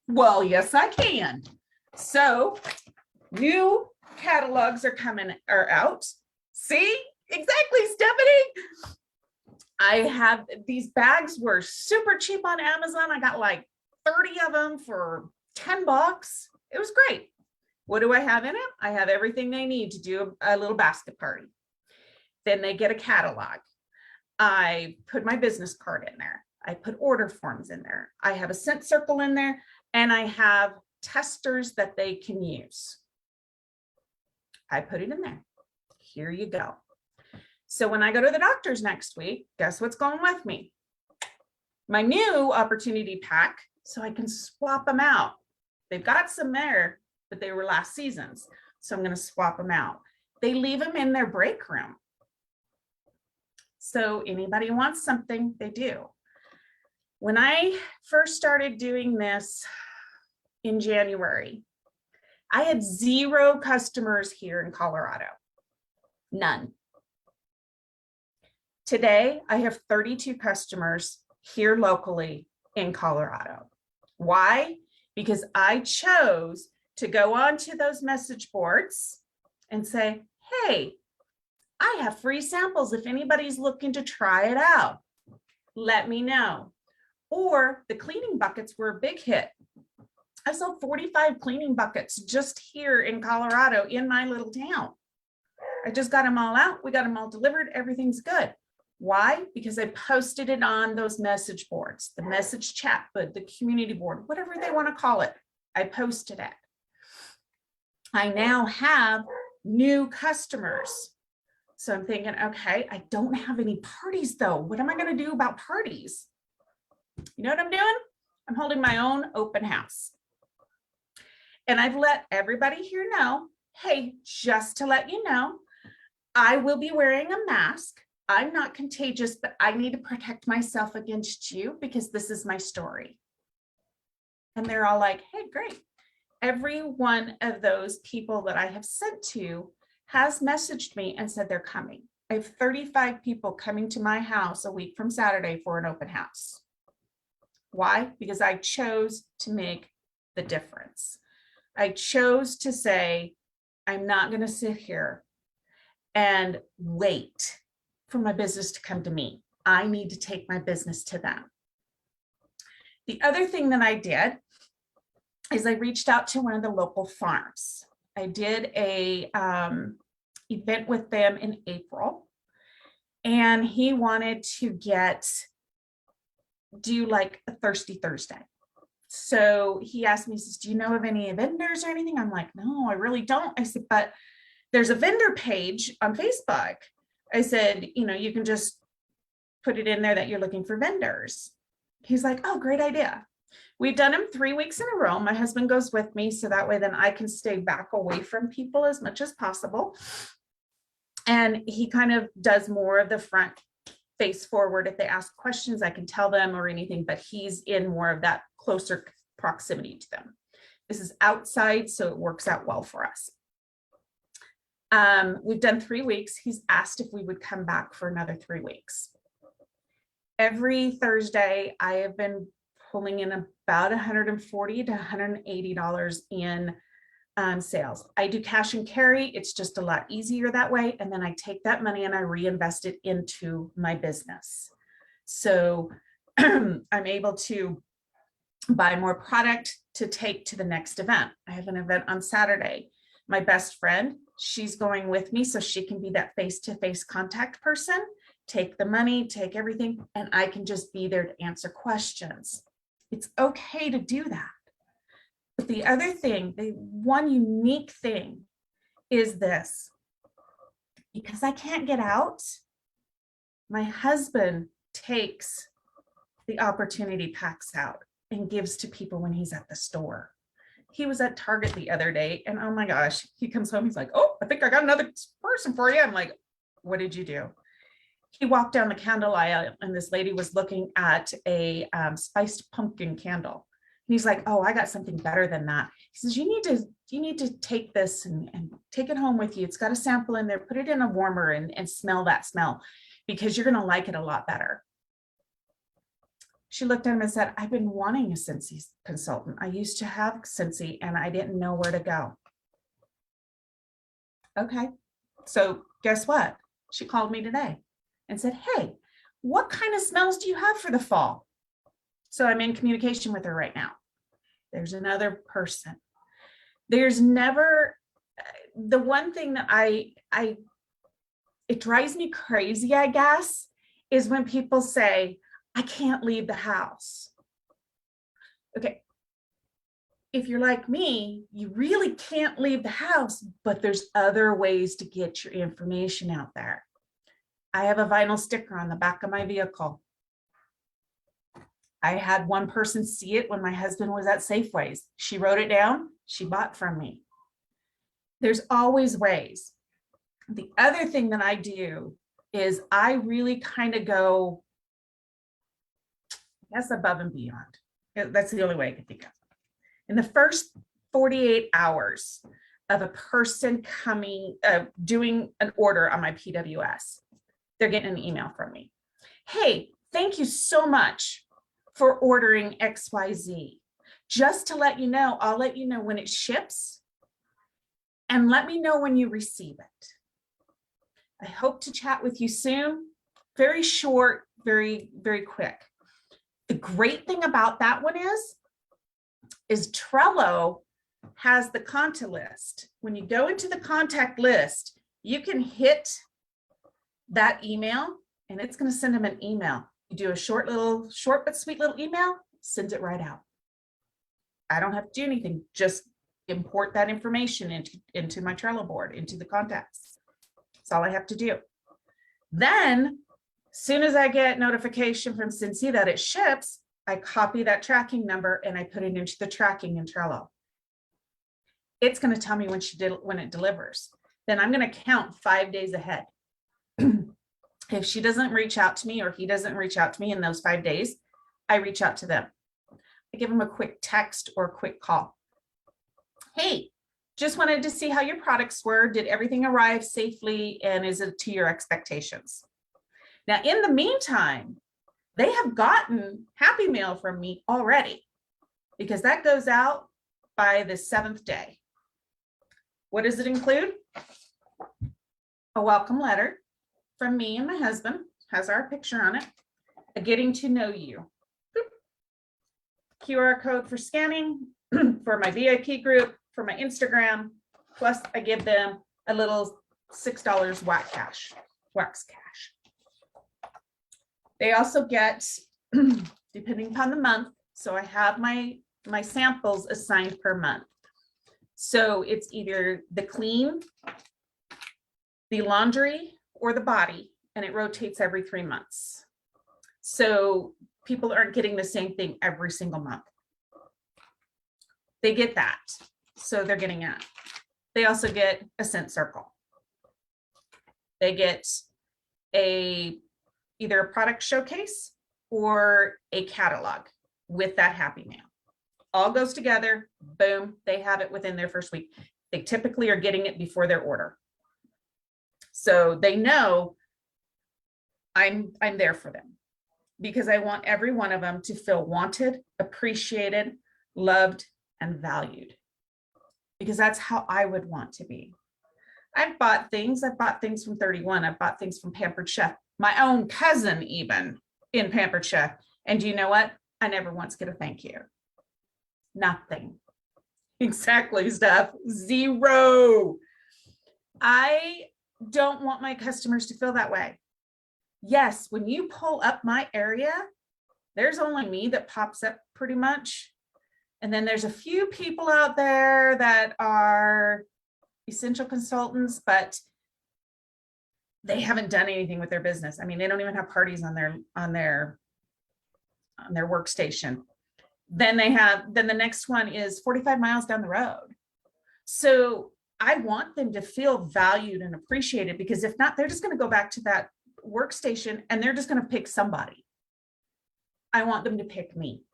Well, yes, I can. So new catalogs are out. See? Exactly, Stephanie. I have these bags were super cheap on Amazon. I got like 30 of them for $10. It was great. What do I have in it? I have everything they need to do a little basket party. Then they get a catalog. I put my business card in there. I put order forms in there. I have a scent circle in there, and I have testers that they can use. I put it in there. Here you go. So when I go to the doctor's next week, guess what's going with me? My new opportunity pack, so I can swap them out. They've got some there, but they were last season's. So I'm going to swap them out. They leave them in their break room. So anybody wants something, they do. When I first started doing this in January, I had 0 customers here in Colorado. None. Today, I have 32 customers here locally in Colorado. Why? Because I chose to go onto those message boards and say, hey, I have free samples. If anybody's looking to try it out, let me know. Or the cleaning buckets were a big hit. I sold 45 cleaning buckets just here in Colorado in my little town. I just got them all out. We got them all delivered. Everything's good. Why? Because I posted it on those message boards, the message chat board, the community board, whatever they want to call it. I posted it. I now have new customers. So I'm thinking, okay, I don't have any parties though. What am I going to do about parties? You know what I'm doing? I'm holding my own open house. And I've let everybody here know, hey, just to let you know, I will be wearing a mask. I'm not contagious, but I need to protect myself against you because this is my story. And they're all like, hey, great. Every one of those people that I have sent to has messaged me and said they're coming. I have 35 people coming to my house a week from Saturday for an open house. Why? Because I chose to make the difference. I chose to say, I'm not going to sit here and wait for my business to come to me. I need to take my business to them. The other thing that I did is I reached out to one of the local farms. I did a event with them in April, and he wanted to do like a Thirsty Thursday. So he asked me, he says, do you know of any vendors or anything? I'm like, no, I really don't. I said, but there's a vendor page on Facebook. I said, you know, you can just put it in there that you're looking for vendors. He's like, oh, great idea. We've done them 3 weeks in a row. My husband goes with me, so that way then I can stay back away from people as much as possible. And he kind of does more of the front face forward. If they ask questions, I can tell them or anything, but he's in more of that closer proximity to them. This is outside, so it works out well for us. We've done 3 weeks. He's asked if we would come back for another 3 weeks. Every Thursday, I have been pulling in about $140 to $180 in sales. I do cash and carry. It's just a lot easier that way. And then I take that money and I reinvest it into my business. So I'm able to buy more product to take to the next event. I have an event on Saturday. My best friend, she's going with me so she can be that face-to-face contact person, take the money, take everything, and I can just be there to answer questions. It's okay to do that. But the other thing, the one unique thing is this. Because I can't get out, my husband takes the opportunity packs out and gives to people when he's at the store. He was at Target the other day, and oh my gosh, he comes home, he's like, oh, I think I got another person for you. I'm like, what did you do? He walked down the candle aisle and this lady was looking at a spiced pumpkin candle. And he's like, oh, I got something better than that. He says, you need to take this and take it home with you. It's got a sample in there, put it in a warmer and smell that smell because you're going to like it a lot better. She looked at him and said, I've been wanting a Scentsy consultant. I used to have Scentsy and I didn't know where to go. Okay. So guess what? She called me today and said, hey, what kind of smells do you have for the fall? So I'm in communication with her right now. There's another person. There's never, the one thing that it drives me crazy, I guess, is when people say, I can't leave the house. Okay. If you're like me, you really can't leave the house, but there's other ways to get your information out there. I have a vinyl sticker on the back of my vehicle. I had one person see it when my husband was at Safeways. She wrote it down. She bought from me. There's always ways. The other thing that I do is I really kind of go, that's above and beyond. That's the only way I can think of. In the first 48 hours of a person coming, doing an order on my PWS, they're getting an email from me. Hey, thank you so much for ordering XYZ. Just to let you know, I'll let you know when it ships and let me know when you receive it. I hope to chat with you soon. Very short, very, very quick. The great thing about that one is Trello has the contact list. When you go into the contact list, you can hit that email and it's going to send them an email. You do a short but sweet little email, sends it right out. I don't have to do anything, just import that information into my Trello board, into the contacts. That's all I have to do. Then, as soon as I get notification from Scentsy that it ships, I copy that tracking number and I put it into the tracking in Trello. It's going to tell me when it delivers. Then I'm going to count 5 days ahead. If she doesn't reach out to me or he doesn't reach out to me in those 5 days, I reach out to them. I give them a quick text or a quick call. Hey, just wanted to see how your products were. Did everything arrive safely and is it to your expectations? Now, in the meantime, they have gotten Happy Mail from me already because that goes out by the 7th day. What does it include? A welcome letter from me and my husband, has our picture on it, a getting to know you. QR code for scanning for my VIP group, for my Instagram, plus I give them a little $6 wax cash. They also get, depending upon the month, so I have my samples assigned per month. So it's either the clean, the laundry, or the body, and it rotates every 3 months. So people aren't getting the same thing every single month. They get that, so they're getting that. They also get a scent circle. They get either a product showcase or a catalog with that Happy Mail. All goes together, boom, they have it within their first week. They typically are getting it before their order. So they know I'm there for them because I want every one of them to feel wanted, appreciated, loved, and valued, because that's how I would want to be. I've bought things from 31. I've bought things from Pampered Chef, my own cousin even in Pampered Chef. And do you know what? I never once get a thank you. Nothing. Exactly, Steph. Zero. I don't want my customers to feel that way. Yes, when you pull up my area, there's only me that pops up pretty much. And then there's a few people out there that are essential consultants, but they haven't done anything with their business. I mean, they don't even have parties on their workstation. Then the next one is 45 miles down the road. So I want them to feel valued and appreciated, because if not, they're just going to go back to that workstation and they're just going to pick somebody. I want them to pick me.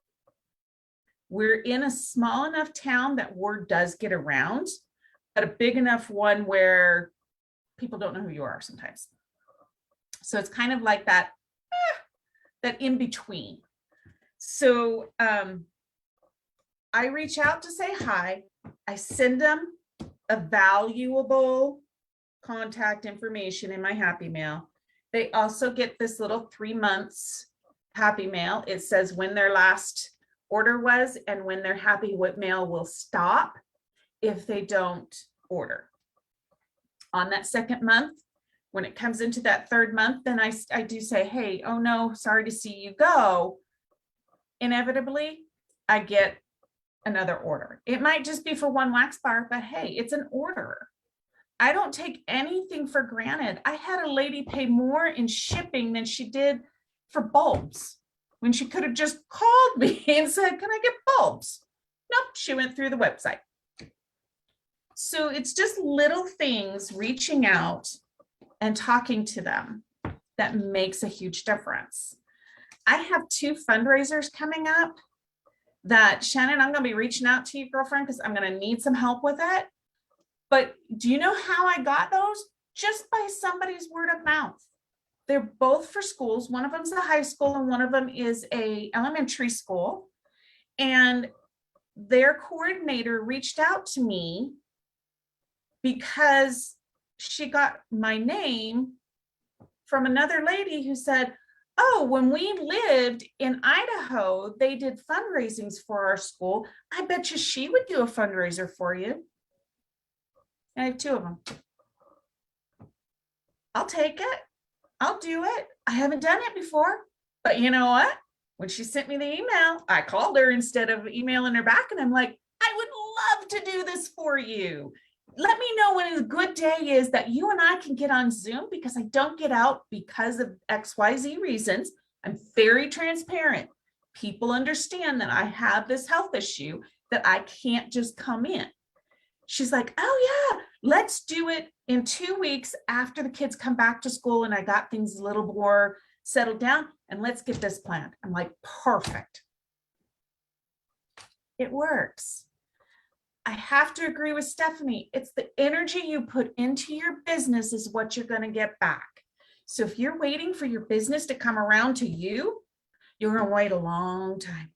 We're in a small enough town that word does get around, but a big enough one where people don't know who you are sometimes. So it's kind of like that in between. So I reach out to say hi. I send them a valuable contact information in my Happy Mail. They also get this little 3 months Happy Mail. It says when their last order was and when their Happy Mail will stop if they don't order. On that second month, when it comes into that third month, then I do say, hey, oh no, sorry to see you go. Inevitably, I get another order. It might just be for one wax bar, but hey, it's an order. I don't take anything for granted. I had a lady pay more in shipping than she did for bulbs, when she could have just called me and said, can I get bulbs? Nope, she went through the website. So it's just little things, reaching out and talking to them, that makes a huge difference. I have 2 fundraisers coming up that, Shannon, I'm going to be reaching out to you, girlfriend, because I'm going to need some help with it. But do you know how I got those? Just by somebody's word of mouth. They're both for schools. One of them's a high school and one of them is a elementary school. And their coordinator reached out to me because she got my name from another lady who said, oh, when we lived in Idaho, they did fundraisings for our school. I bet you she would do a fundraiser for you. I have 2 of them. I'll take it. I'll do it. I haven't done it before, but you know what? When she sent me the email, I called her instead of emailing her back. And I'm like, I would love to do this for you. Let me know when a good day is that you and I can get on Zoom, because I don't get out because of XYZ reasons. I'm very transparent. People understand that I have this health issue, that I can't just come in. She's like, oh yeah, let's do it in 2 weeks after the kids come back to school and I got things a little more settled down, and let's get this planned. I'm like, perfect. It works. I have to agree with Stephanie. It's the energy you put into your business is what you're going to get back. So if you're waiting for your business to come around to you, you're going to wait a long time.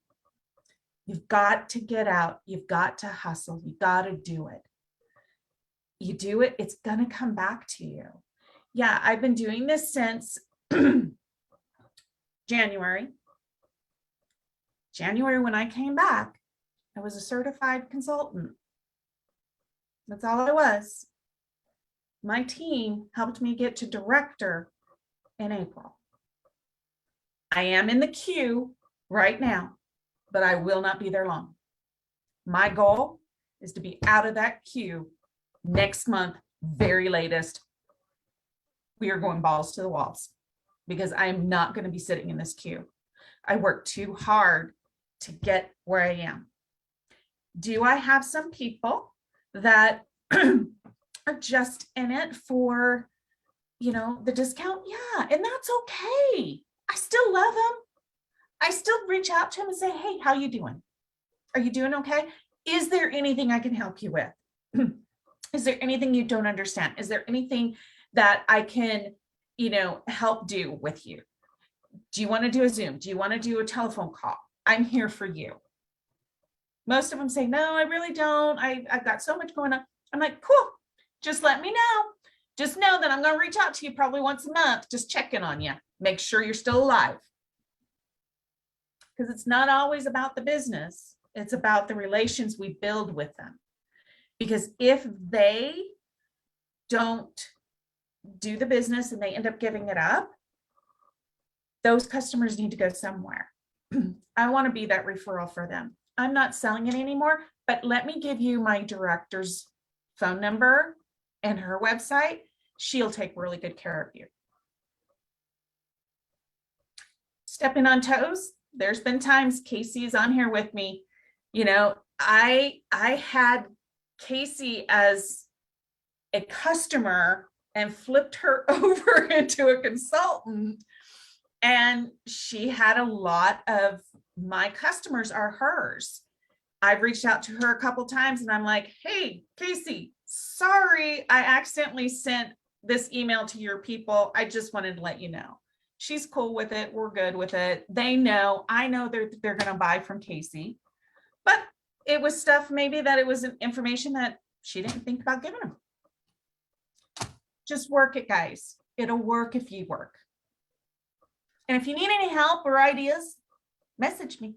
You've got to get out. You've got to hustle. You got to do it. You do it, it's going to come back to you. Yeah, I've been doing this since January. When I came back, I was a certified consultant. That's all I was. My team helped me get to director in April. I am in the queue right now, but I will not be there long. My goal is to be out of that queue next month, very latest. We are going balls to the walls because I am not going to be sitting in this queue. I worked too hard to get where I am. Do I have some people that are just in it for, the discount? Yeah, and that's okay. I still love them. I still reach out to them and say, hey, how you doing? Are you doing okay? Is there anything I can help you with? Is there anything you don't understand? Is there anything that I can, help do with you? Do you want to do a Zoom? Do you want to do a telephone call? I'm here for you. Most of them say, no, I really don't. I've got so much going on. I'm like, cool. Just let me know. Just know that I'm going to reach out to you probably once a month, just checking on you. Make sure you're still alive. Because it's not always about the business. It's about the relations we build with them. Because if they don't do the business and they end up giving it up, those customers need to go somewhere. I want to be that referral for them. I'm not selling it anymore, but let me give you my director's phone number and her website. She'll take really good care of you. Stepping on toes. There's been times Casey is on here with me. I had Casey as a customer and flipped her over into a consultant. And she had a lot of my customers are hers. I've reached out to her a couple times and I'm like, hey, Casey, sorry, I accidentally sent this email to your people. I just wanted to let you know. She's cool with it. We're good with it. They know, I know they're going to buy from Casey, but it was stuff maybe that it was information that she didn't think about giving them. Just work it, guys. It'll work if you work. And if you need any help or ideas, message me.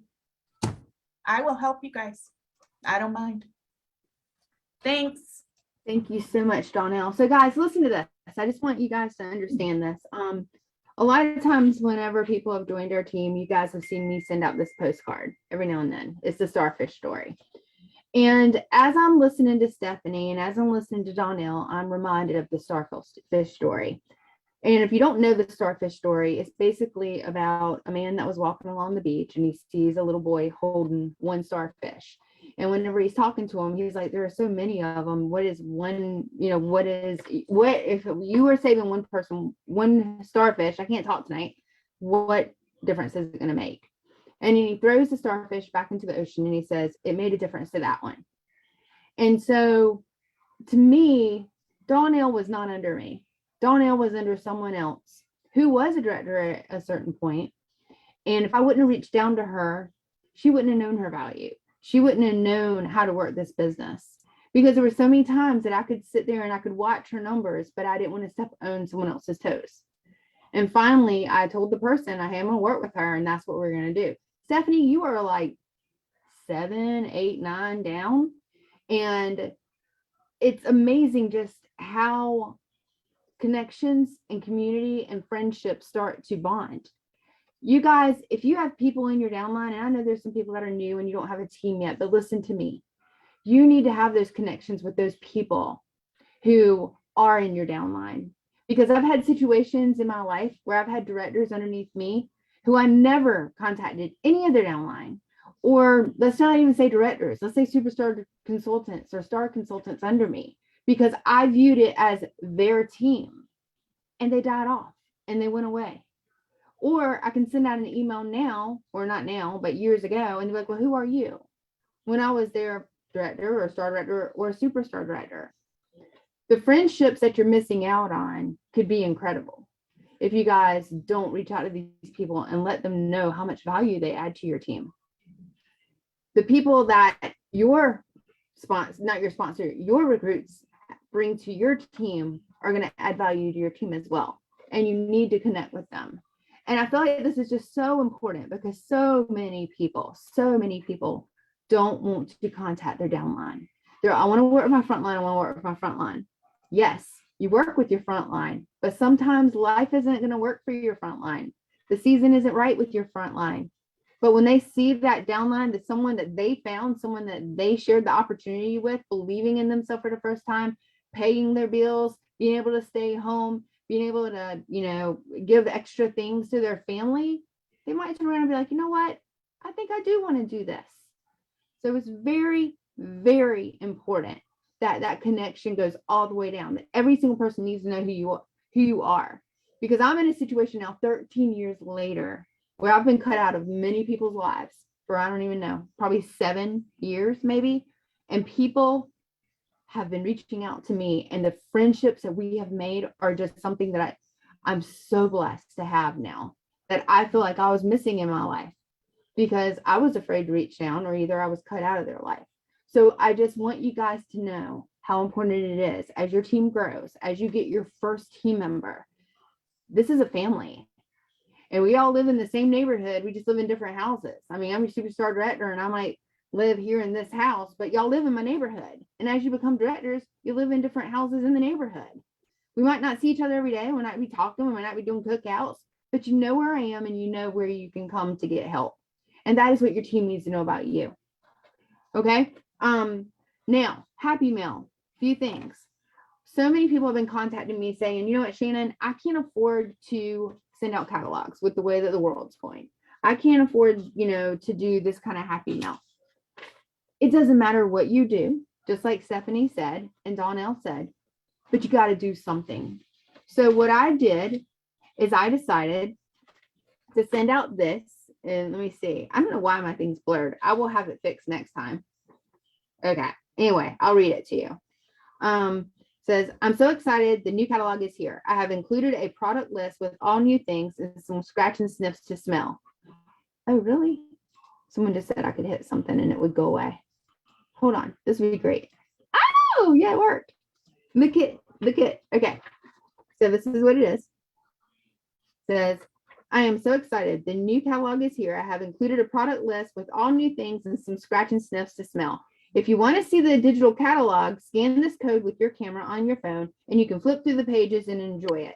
I will help you guys. I don't mind. Thanks. Thank you so much, Donnell. So guys, listen to this. I just want you guys to understand this. A lot of times whenever people have joined our team, you guys have seen me send out this postcard every now and then. It's the starfish story. And as I'm listening to Stephanie and as I'm listening to Donnell, I'm reminded of the starfish story. And if you don't know the starfish story, it's basically about a man that was walking along the beach and he sees a little boy holding one starfish. And whenever he's talking to him, he's like, there are so many of them. What is one, what if you were saving one person, one starfish, I can't talk tonight, what difference is it going to make? And he throws the starfish back into the ocean and he says, it made a difference to that one. And so to me, Donnell was not under me. Donnell was under someone else. who was a director at a certain point. And if I wouldn't have reached down to her, she wouldn't have known her value. She wouldn't have known how to work this business, because there were so many times that I could sit there and I could watch her numbers, but I didn't want to step on someone else's toes. And finally, I told the person, I am going to work with her, and that's what we're going to do. Stephanie, you are like 7, 8, 9 down. And it's amazing just how connections and community and friendships start to bond. You guys, if you have people in your downline, and I know there's some people that are new and you don't have a team yet, but listen to me. You need to have those connections with those people who are in your downline. Because I've had situations in my life where I've had directors underneath me who I never contacted any of their downline. Or let's not even say directors, let's say superstar consultants or star consultants under me, because I viewed it as their team and they died off and they went away. Or I can send out an email now, or not now, but years ago, and they're like, well, who are you? When I was their director or star director or a superstar director. The friendships that you're missing out on could be incredible if you guys don't reach out to these people and let them know how much value they add to your team. The people that your sponsor, not your sponsor, your recruits bring to your team are going to add value to your team as well. And you need to connect with them. And I feel like this is just so important because so many people don't want to contact their downline. I want to work with my front line. I want to work with my front line. Yes, you work with your front line, but sometimes life isn't going to work for your front line. The season isn't right with your front line. But when they see that downline, that someone that they found, someone that they shared the opportunity with, believing in themselves for the first time, paying their bills, being able to stay home, being able to, give extra things to their family, they might turn around and be like, you know what? I think I do want to do this. So it's very, very important that that connection goes all the way down, that every single person needs to know who you are. Because I'm in a situation now 13 years later where I've been cut out of many people's lives for, I don't even know, probably 7 years maybe. And people have been reaching out to me, and the friendships that we have made are just something that I'm so blessed to have now, that I feel like I was missing in my life because I was afraid to reach down, or either I was cut out of their life. So I just want you guys to know how important it is as your team grows, as you get your first team member. This is a family. And we all live in the same neighborhood. We just live in different houses. I mean, I'm a superstar director and I might live here in this house, but y'all live in my neighborhood. And as you become directors, you live in different houses in the neighborhood. We might not see each other every day. We might be talking. We might not be doing cookouts, but you know where I am and you know where you can come to get help. And that is what your team needs to know about you. Okay. Now, happy mail, few things. So many people have been contacting me saying, you know what, Shannon, I can't afford to send out catalogs with the way that the world's going. I can't afford, to do this kind of happy mail. It doesn't matter what you do, just like Stephanie said and Donnell said, but you got to do something. So what I did is I decided to send out this, and let me see. I don't know why my thing's blurred. I will have it fixed next time. Okay. Anyway, I'll read it to you. Says, I'm so excited. The new catalog is here. I have included a product list with all new things and some scratch and sniffs to smell. Oh, really? Someone just said I could hit something and it would go away. Hold on. This would be great. Oh, yeah, it worked. Look it. Okay. So this is what it is. It says, I am so excited. The new catalog is here. I have included a product list with all new things and some scratch and sniffs to smell. If you want to see the digital catalog, scan this code with your camera on your phone and you can flip through the pages and enjoy it.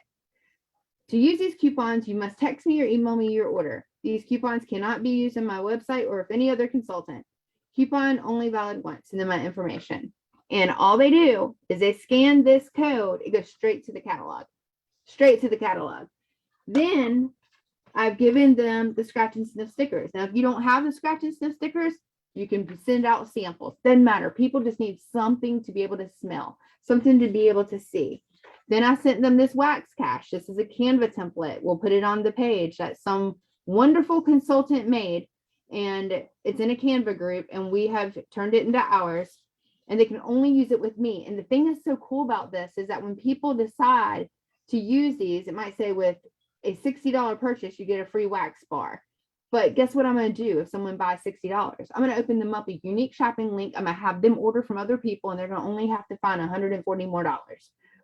To use these coupons, you must text me or email me your order. These coupons cannot be used on my website or with any other consultant. Coupon only valid once, and then my information. And all they do is they scan this code. It goes straight to the catalog. Then I've given them the scratch and sniff stickers. Now, if you don't have the scratch and sniff stickers, you can send out samples. Doesn't matter. People just need something to be able to smell, something to be able to see. Then I sent them this wax cache. This is a Canva template. We'll put it on the page that some wonderful consultant made, and it's in a Canva group, and we have turned it into ours, and they can only use it with me. And the thing that's so cool about this is that when people decide to use these, it might say with a $60 purchase, you get a free wax bar. But guess what I'm going to do if someone buys $60? I'm going to open them up a unique shopping link. I'm going to have them order from other people, and they're going to only have to find $140 more,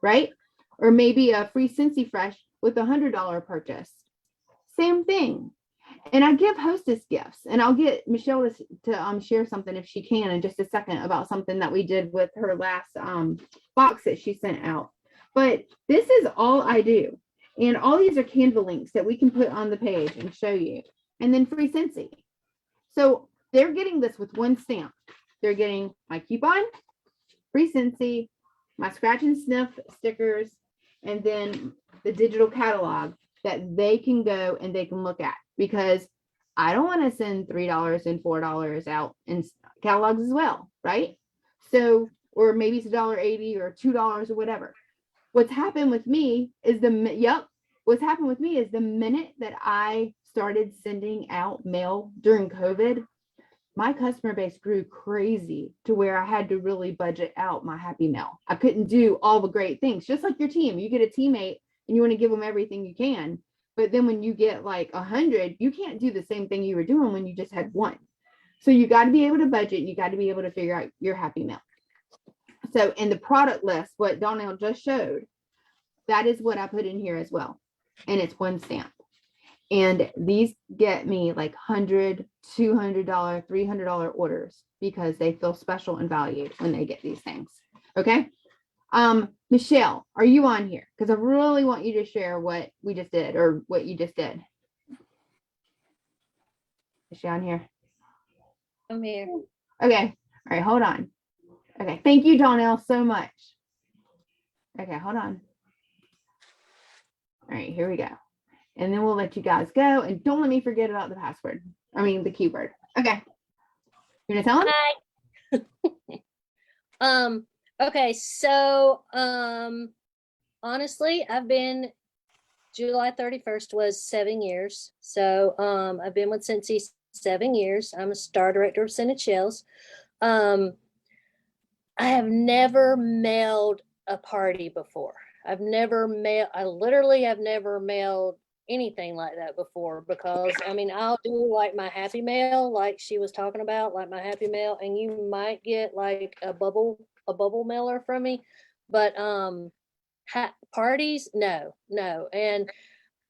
right? Or maybe a free Scentsy Fresh with a $100 purchase. Same thing. And I give hostess gifts, and I'll get Michelle to share something if she can in just a second about something that we did with her last box that she sent out. But this is all I do. And all these are Canva links that we can put on the page and show you. And then free Scentsy. So they're getting this with one stamp. They're getting my coupon, free Scentsy, my scratch and sniff stickers, and then the digital catalog that they can go and they can look at, because I don't want to send $3 and $4 out in catalogs as well, right? So, or maybe it's $1.80 or $2 or whatever. What's happened with me is the minute that I started sending out mail during COVID, my customer base grew crazy to where I had to really budget out my Happy Mail. I couldn't do all the great things, just like your team. You get a teammate and you want to give them everything you can. But then when you get like 100, you can't do the same thing you were doing when you just had one. So you got to be able to budget. You got to be able to figure out your Happy Mail. So in the product list, what Donnell just showed, that is what I put in here as well. And it's one stamp. And these get me like $100, $200, $300 orders because they feel special and valued when they get these things. Okay. Michelle, are you on here? Because I really want you to share what we just did, or what you just did. Is she on here? I'm here. Okay. All right. Hold on. Okay. Thank you, Donnell, so much. Okay. Hold on. All right. Here we go. And then we'll let you guys go. And don't let me forget about the password. I mean, the keyword. Okay. You want to tell them? Hi. Okay, so honestly, July 31st was 7 years. So I've been with Scentsy 7 years. I'm a star director of Scented Shells. I have never mailed a party before. I literally have never mailed anything like that before, because I mean, I'll do like my Happy Mail, like she was talking about, like my Happy Mail, and you might get like a bubble mailer from me, but parties, no. And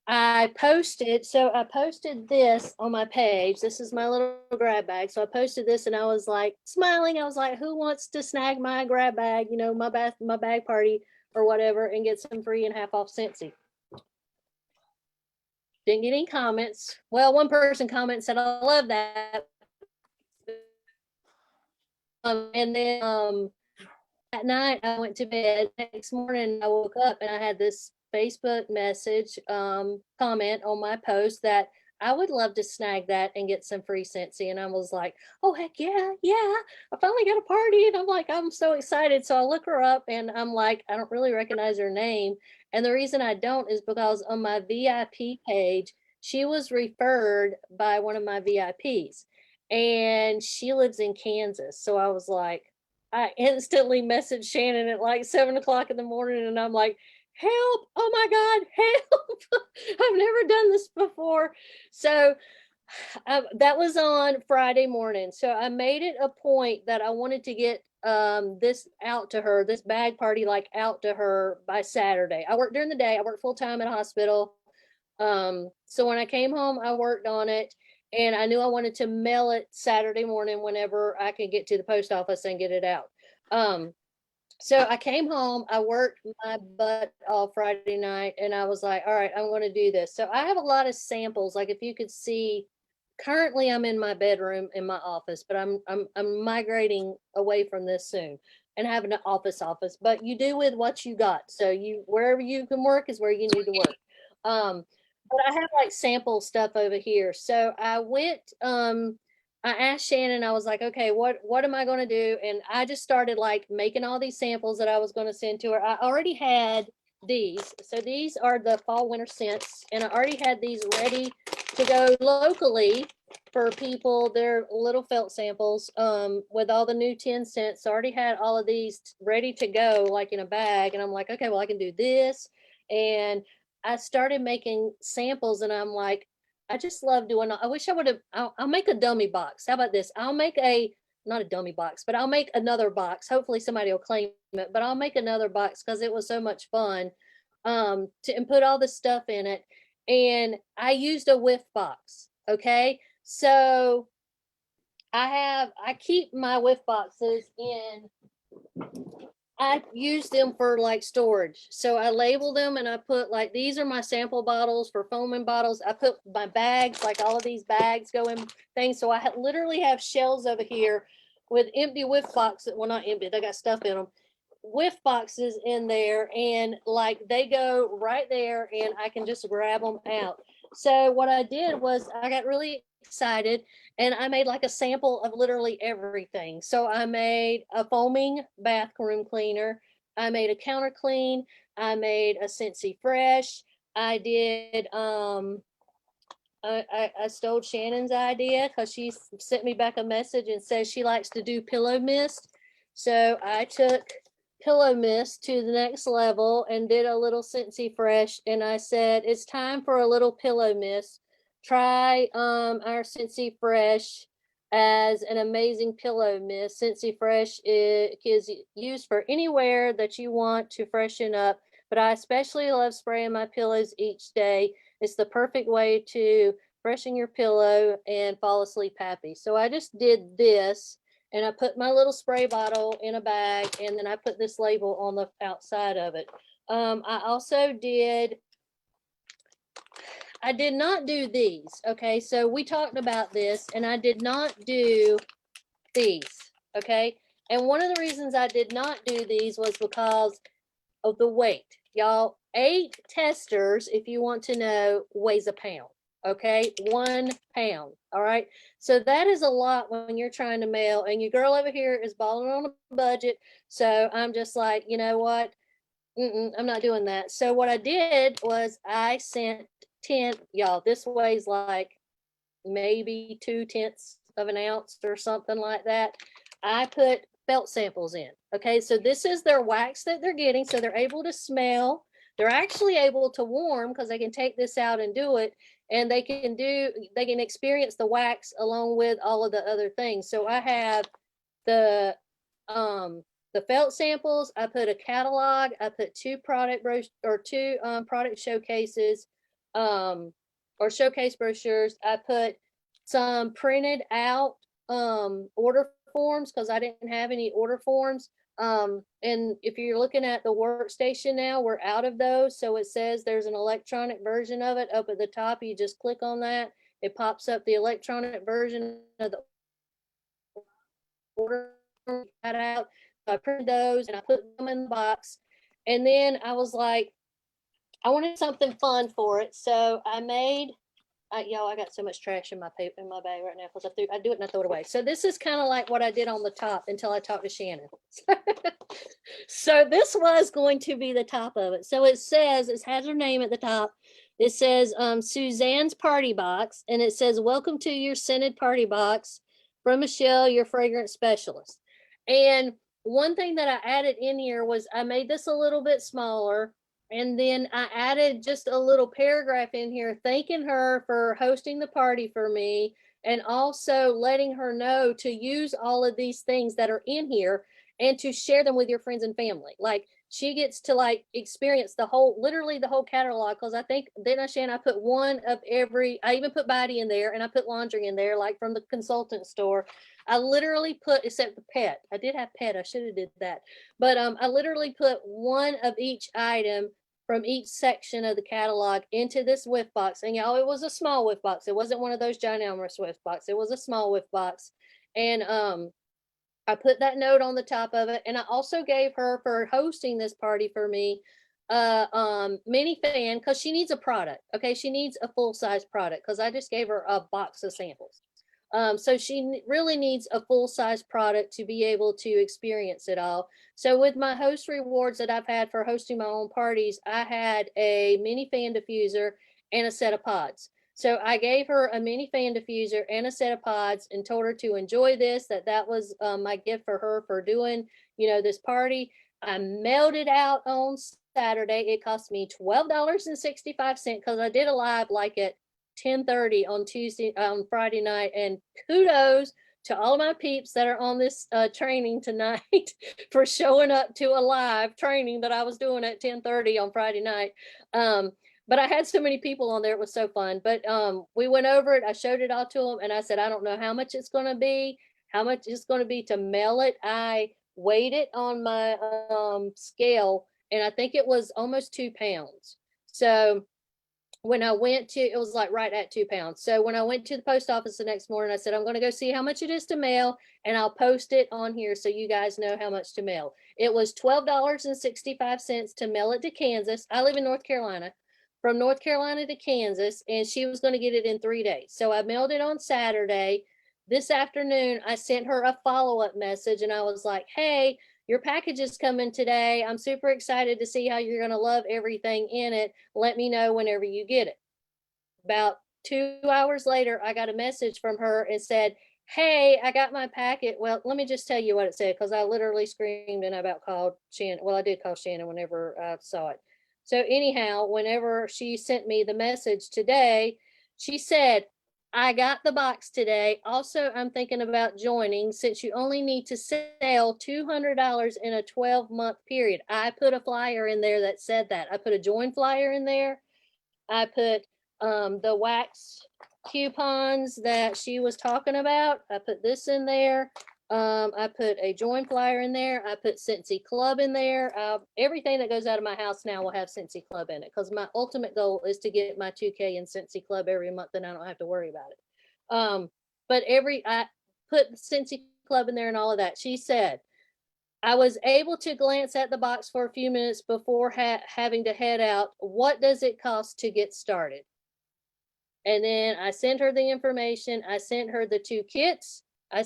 I posted this on my page. This is my little grab bag. So I posted this and I was like smiling. I was like, who wants to snag my grab bag, my bag party or whatever, and get some free and half off Scentsy? Didn't get any comments. Well, one person commented, said, I love that. And then at night I went to bed. Next morning I woke up and I had this Facebook message comment on my post that I would love to snag that and get some free Scentsy. And I was like, oh, heck yeah. I finally got a party. And I'm like, I'm so excited. So I look her up and I'm like, I don't really recognize her name. And the reason I don't is because on my VIP page, she was referred by one of my VIPs and she lives in Kansas. So I was like, I instantly messaged Shannon at like 7:00 in the morning and I'm like, help, oh my God, help. I've never done this before. So that was on Friday morning. So I made it a point that I wanted to get this out to her, this bag party, like out to her by Saturday. I worked during the day. I worked full time in a hospital. So when I came home, I worked on it and I knew I wanted to mail it Saturday morning whenever I could get to the post office and get it out. So I came home, I worked my butt off Friday night and I was like, all right, I'm going to do this. So I have a lot of samples. Like if you could see, currently I'm in my bedroom in my office, but I'm migrating away from this soon and having an office, but you do with what you got. So wherever you can work is where you need to work. But I have like sample stuff over here. So I went, I asked Shannon, I was like, okay, what am I going to do? And I just started like making all these samples that I was going to send to her. I already had these. So these are the fall winter scents. And I already had these ready to go locally for people. They're little felt samples with all the new 10 cents. So I already had all of these ready to go, like in a bag. And I'm like, okay, well, I can do this. And I started making samples, and I'm like, I just love doing. I wish I would have. I'll make a dummy box. How about this? I'll make not a dummy box, but I'll make another box. Hopefully somebody will claim it, but I'll make another box because it was so much fun. And put all this stuff in it, and I used a whiff box. Okay, so I keep my whiff boxes in. I use them for like storage. So I label them and I put like, these are my sample bottles for foaming bottles. I put my bags, like all of these bags go in things. So I literally have shelves over here with empty whiff boxes. Well, not empty, they got stuff in them. Whiff boxes in there, and like they go right there and I can just grab them out. So what I did was I got really excited and I made like a sample of literally everything. So I made a foaming bathroom cleaner. I made a counter clean. I made a Scentsy Fresh. I did, I stole Shannon's idea because she sent me back a message and says she likes to do pillow mist. So I took pillow mist to the next level and did a little Scentsy Fresh. And I said, it's time for a little pillow mist. Try our Scentsy Fresh as an amazing pillow mist. Scentsy Fresh is used for anywhere that you want to freshen up, but I especially love spraying my pillows each day. It's the perfect way to freshen your pillow and fall asleep happy. So I just did this, and I put my little spray bottle in a bag, and then I put this label on the outside of it. I also I did not do these. Okay, so we talked about this, and I did not do these. Okay, and one of the reasons I did not do these was because of the weight. Y'all, 8 testers, if you want to know, weighs a pound. Okay, 1 pound. All right, so that is a lot when you're trying to mail, and your girl over here is balling on a budget. So I'm just like, you know what? I'm not doing that. So what I did was I sent 10, y'all, this weighs like maybe 2/10 of an ounce or something like that. I put felt samples in. Okay, so this is their wax that they're getting. So they're able to smell. They're actually able to warm because they can take this out and do it. And they can experience the wax along with all of the other things. So I have the felt samples. I put a catalog. I put 2 product product showcases, or showcase brochures. I put some printed out order forms because I didn't have any order forms. And if you're looking at the workstation now, we're out of those. So it says there's an electronic version of it up at the top. You just click on that. It pops up the electronic version of the order cut out. So I printed those and I put them in the box. And then I was like, I wanted something fun for it. So I made, y'all, I got so much trash in my bag right now because I do it and I throw it away. So this is kind of like what I did on the top until I talked to Shannon. So this was going to be the top of it. So it has her name at the top. It says Suzanne's Party Box, and it says, welcome to your scented party box from Michelle, your fragrance specialist. And one thing that I added in here was I made this a little bit smaller, and then I added just a little paragraph in here thanking her for hosting the party for me, and also letting her know to use all of these things that are in here and to share them with your friends and family. Like, she gets to like experience literally the whole catalog. Because I think, didn't I, Shannon, I put one of every, I even put body in there, and I put laundry in there, like from the consultant store. I literally put, except the pet. I did have pet. I should have did that. But I literally put one of each item from each section of the catalog into this whiff box. And y'all, it was a small whiff box. It wasn't one of those ginormous whiff box. It was a small whiff box. And I put that note on the top of it. And I also gave her, for hosting this party for me, mini fan, because she needs a product. Okay, she needs a full-size product because I just gave her a box of samples. So she really needs a full-size product to be able to experience it all. So with my host rewards that I've had for hosting my own parties, I had a mini fan diffuser and a set of pods. So I gave her a mini fan diffuser and a set of pods and told her to enjoy this, that was my gift for her for doing, this party. I mailed it out on Saturday. It cost me $12.65 because I did a live like at 10:30 on Friday night. And kudos to all my peeps that are on this training tonight for showing up to a live training that I was doing at 10:30 on Friday night. But I had so many people on there. It was so fun. But we went over it. I showed it all to them. And I said, I don't know how much it's going to be, how much it's going to be to mail it. I weighed it on my scale, and I think it was almost 2 pounds. So when I went to, it was like right at 2 pounds. So when I went to the post office the next morning, I said, I'm going to go see how much it is to mail, and I'll post it on here so you guys know how much to mail. It was $12.65 to mail it to Kansas. I live in North Carolina. From North Carolina to Kansas, and she was going to get it in 3 days. So I mailed it on Saturday. This afternoon, I sent her a follow-up message, and I was like, hey, your package is coming today. I'm super excited to see how you're going to love everything in it. Let me know whenever you get it. About 2 hours later, I got a message from her and said, hey, I got my packet. Well, let me just tell you what it said, because I literally screamed and I about called Shannon. Well, I did call Shannon whenever I saw it. So anyhow, whenever she sent me the message today, she said, I got the box today. Also, I'm thinking about joining since you only need to sell $200 in a 12-month period. I put a flyer in there that said that. I put a join flyer in there. I put the wax coupons that she was talking about. I put this in there. I put a join flyer in there. I put Scentsy Club in there. Everything that goes out of my house now will have Scentsy Club in it, because my ultimate goal is to get my 2K in Scentsy Club every month, and I don't have to worry about it. But I put Scentsy Club in there and all of that. She said, I was able to glance at the box for a few minutes before having to head out. What does it cost to get started? And then I sent her the information. I sent her the 2 kits.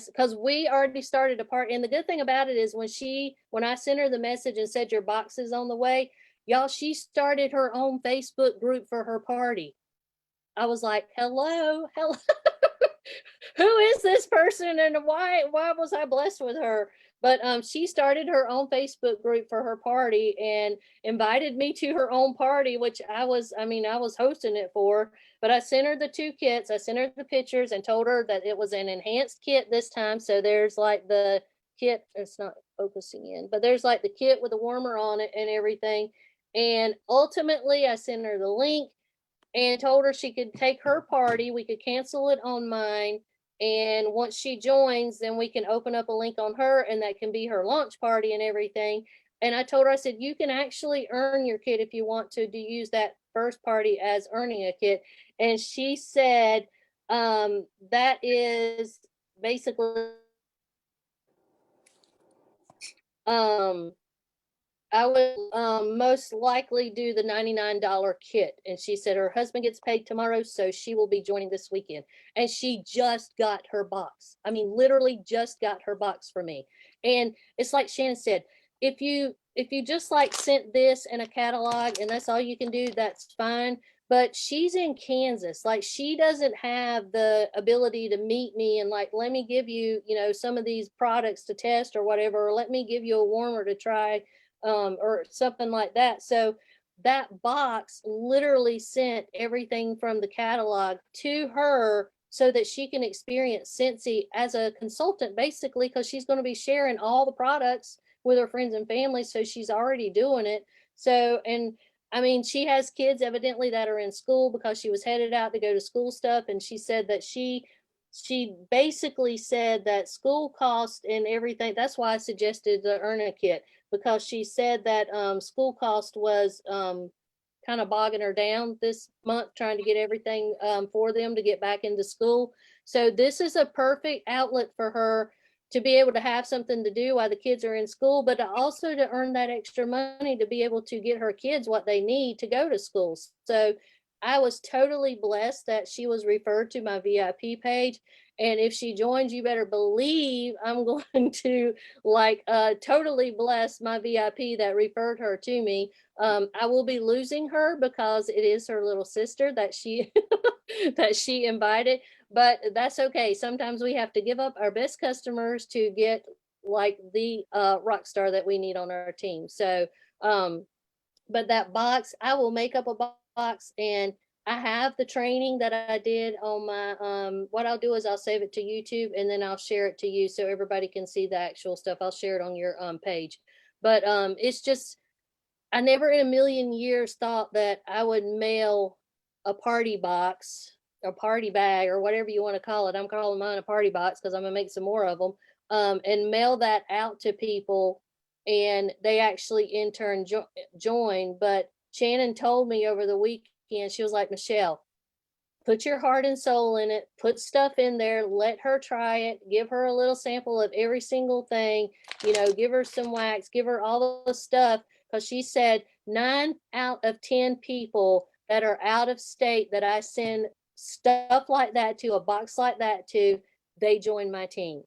Because we already started a part. And the good thing about it is when I sent her the message and said your box is on the way, y'all, she started her own Facebook group for her party. I was like, hello. Who is this person, and why was I blessed with her? But she started her own Facebook group for her party and invited me to her own party, which I was hosting it for. But I sent her the 2 kits. I sent her the pictures and told her that it was an enhanced kit this time. So there's like the kit, it's not focusing in, but there's like the kit with the warmer on it and everything. And ultimately, I sent her the link and told her she could take her party. We could cancel it on mine. And once she joins, then we can open up a link on her, and that can be her launch party and everything. And I told her, I said, you can actually earn your kit if you want to use that first party as earning a kit. And she said, that is basically, I would most likely do the $99 kit. And she said her husband gets paid tomorrow, so she will be joining this weekend. And she just got her box. I mean, literally just got her box for me. And it's like Shannon said, if you just like sent this in a catalog and that's all you can do, that's fine. But she's in Kansas. Like, she doesn't have the ability to meet me and like, let me give you, some of these products to test or whatever, or let me give you a warmer to try. Or something like that. So that box literally sent everything from the catalog to her so that she can experience Scentsy as a consultant, basically, because she's going to be sharing all the products with her friends and family. So she's already doing it. So, and I mean, she has kids evidently that are in school because she was headed out to go to school stuff. And she said that she basically said that school cost and everything. That's why I suggested the earn a kit, because she said that school cost was kind of bogging her down this month, trying to get everything for them to get back into school. So this is a perfect outlet for her to be able to have something to do while the kids are in school, but also to earn that extra money to be able to get her kids what they need to go to school. So I was totally blessed that she was referred to my VIP page. And if she joins, you better believe I'm going to totally bless my VIP that referred her to me. I will be losing her because it is her little sister that she that she invited, but that's okay. Sometimes we have to give up our best customers to get like the rock star that we need on our team. So but that box, I will make up a box, and I have the training that I did on my, what I'll do is I'll save it to YouTube, and then I'll share it to you so everybody can see the actual stuff. I'll share it on your page. But it's just, I never in a million years thought that I would mail a party box, a party bag, or whatever you want to call it. I'm calling mine a party box because I'm gonna make some more of them, and mail that out to people, and they actually in turn join. But Shannon told me over the weekend, she was like, Michelle, put your heart and soul in it, put stuff in there, let her try it, give her a little sample of every single thing, give her some wax, give her all the stuff. Because she said 9 out of 10 people that are out of state that I send stuff like that to, a box like that to, they join my team.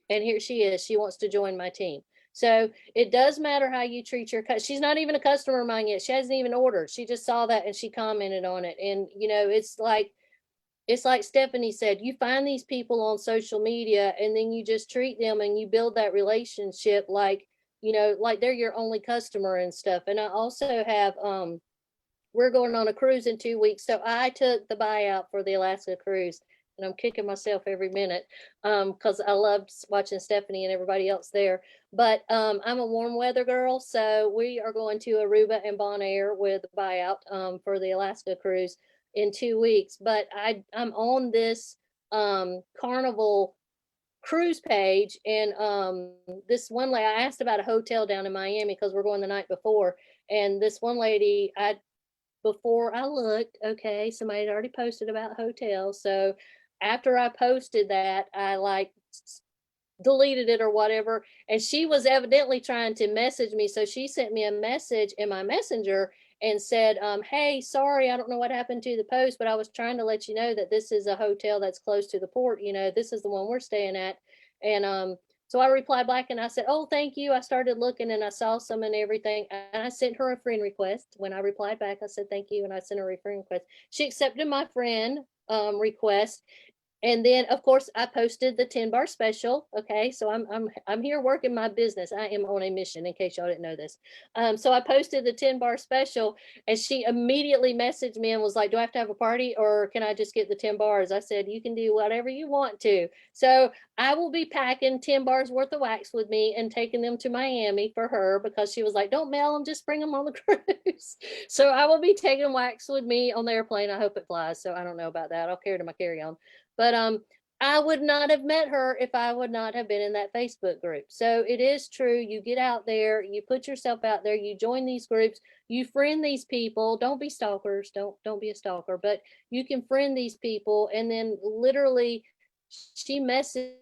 And here she is, she wants to join my team. So it does matter how you treat your she's not even a customer of mine yet. She hasn't even ordered. She just saw that and she commented on it. And it's like Stephanie said, you find these people on social media and then you just treat them and you build that relationship like they're your only customer and stuff. And I also have we're going on a cruise in 2 weeks. So I took the buyout for the Alaska cruise, and I'm kicking myself every minute because I loved watching Stephanie and everybody else there. But I'm a warm weather girl, so we are going to Aruba and Bonaire with the buyout for the Alaska cruise in 2 weeks. But I'm on this Carnival cruise page, and this one lady, I asked about a hotel down in Miami because we're going the night before, and this one lady, before I looked, okay, somebody had already posted about hotels. So after I posted that, I deleted it or whatever. And she was evidently trying to message me. So she sent me a message in my messenger and said, hey, sorry, I don't know what happened to the post, but I was trying to let you know that this is a hotel that's close to the port. This is the one we're staying at. And so I replied back and I said, oh, thank you. I started looking and I saw some and everything. And I sent her a friend request. When I replied back, I said, thank you. And I sent her a friend request. She accepted my friend request. And then, of course, I posted the 10-bar special. Okay, so I'm here working my business. I am on a mission, in case y'all didn't know this. So I posted the 10-bar special, and she immediately messaged me and was like, do I have to have a party, or can I just get the 10 bars? I said, you can do whatever you want to. So I will be packing 10 bars worth of wax with me and taking them to Miami for her, because she was like, don't mail them, just bring them on the cruise. So I will be taking wax with me on the airplane. I hope it flies. So I don't know about that. I'll carry it in my carry-on. But I would not have met her if I would not have been in that Facebook group. So it is true. You get out there, you put yourself out there, you join these groups, you friend these people. Don't be stalkers. Don't be a stalker, but you can friend these people. And then literally she messaged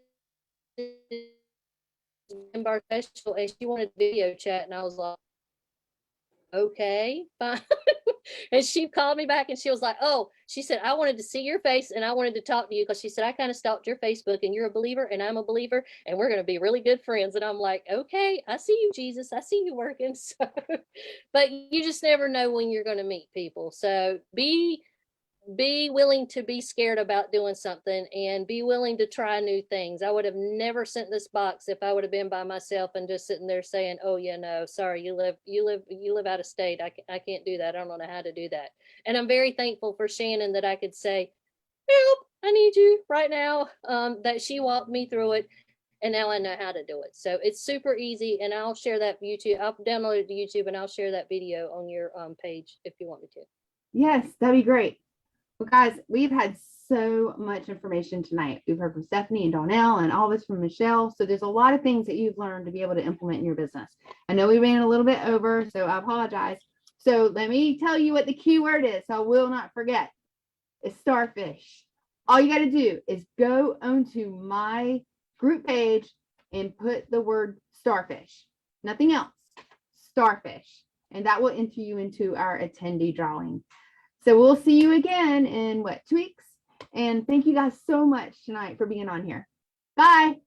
in our special and she wanted video chat. And I was like, okay, fine. And she called me back and she was like, oh, she said, I wanted to see your face and I wanted to talk to you, because she said, I kind of stalked your Facebook and you're a believer and I'm a believer and we're going to be really good friends. And I'm like, okay, I see you, Jesus. I see you working. So, but you just never know when you're going to meet people. So be willing to be scared about doing something and be willing to try new things. I would have never sent this box if I would have been by myself and just sitting there saying, oh yeah, no, sorry, you live out of state. I can't do that. I don't know how to do that. And I'm very thankful for Shannon that I could say, help, I need you right now. That she walked me through it. And now I know how to do it. So it's super easy. And I'll share that YouTube. I'll download it to YouTube and I'll share that video on your page if you want me to. Yes, that'd be great. Well, guys, we've had so much information tonight. We've heard from Stephanie and Donnell and all this from Michelle. So there's a lot of things that you've learned to be able to implement in your business. I know we ran a little bit over, so I apologize. So let me tell you what the keyword is, so I will not forget. It's starfish. All you got to do is go onto my group page and put the word starfish. Nothing else. Starfish. And that will enter you into our attendee drawing. So we'll see you again in 2 weeks? And thank you guys so much tonight for being on here. Bye.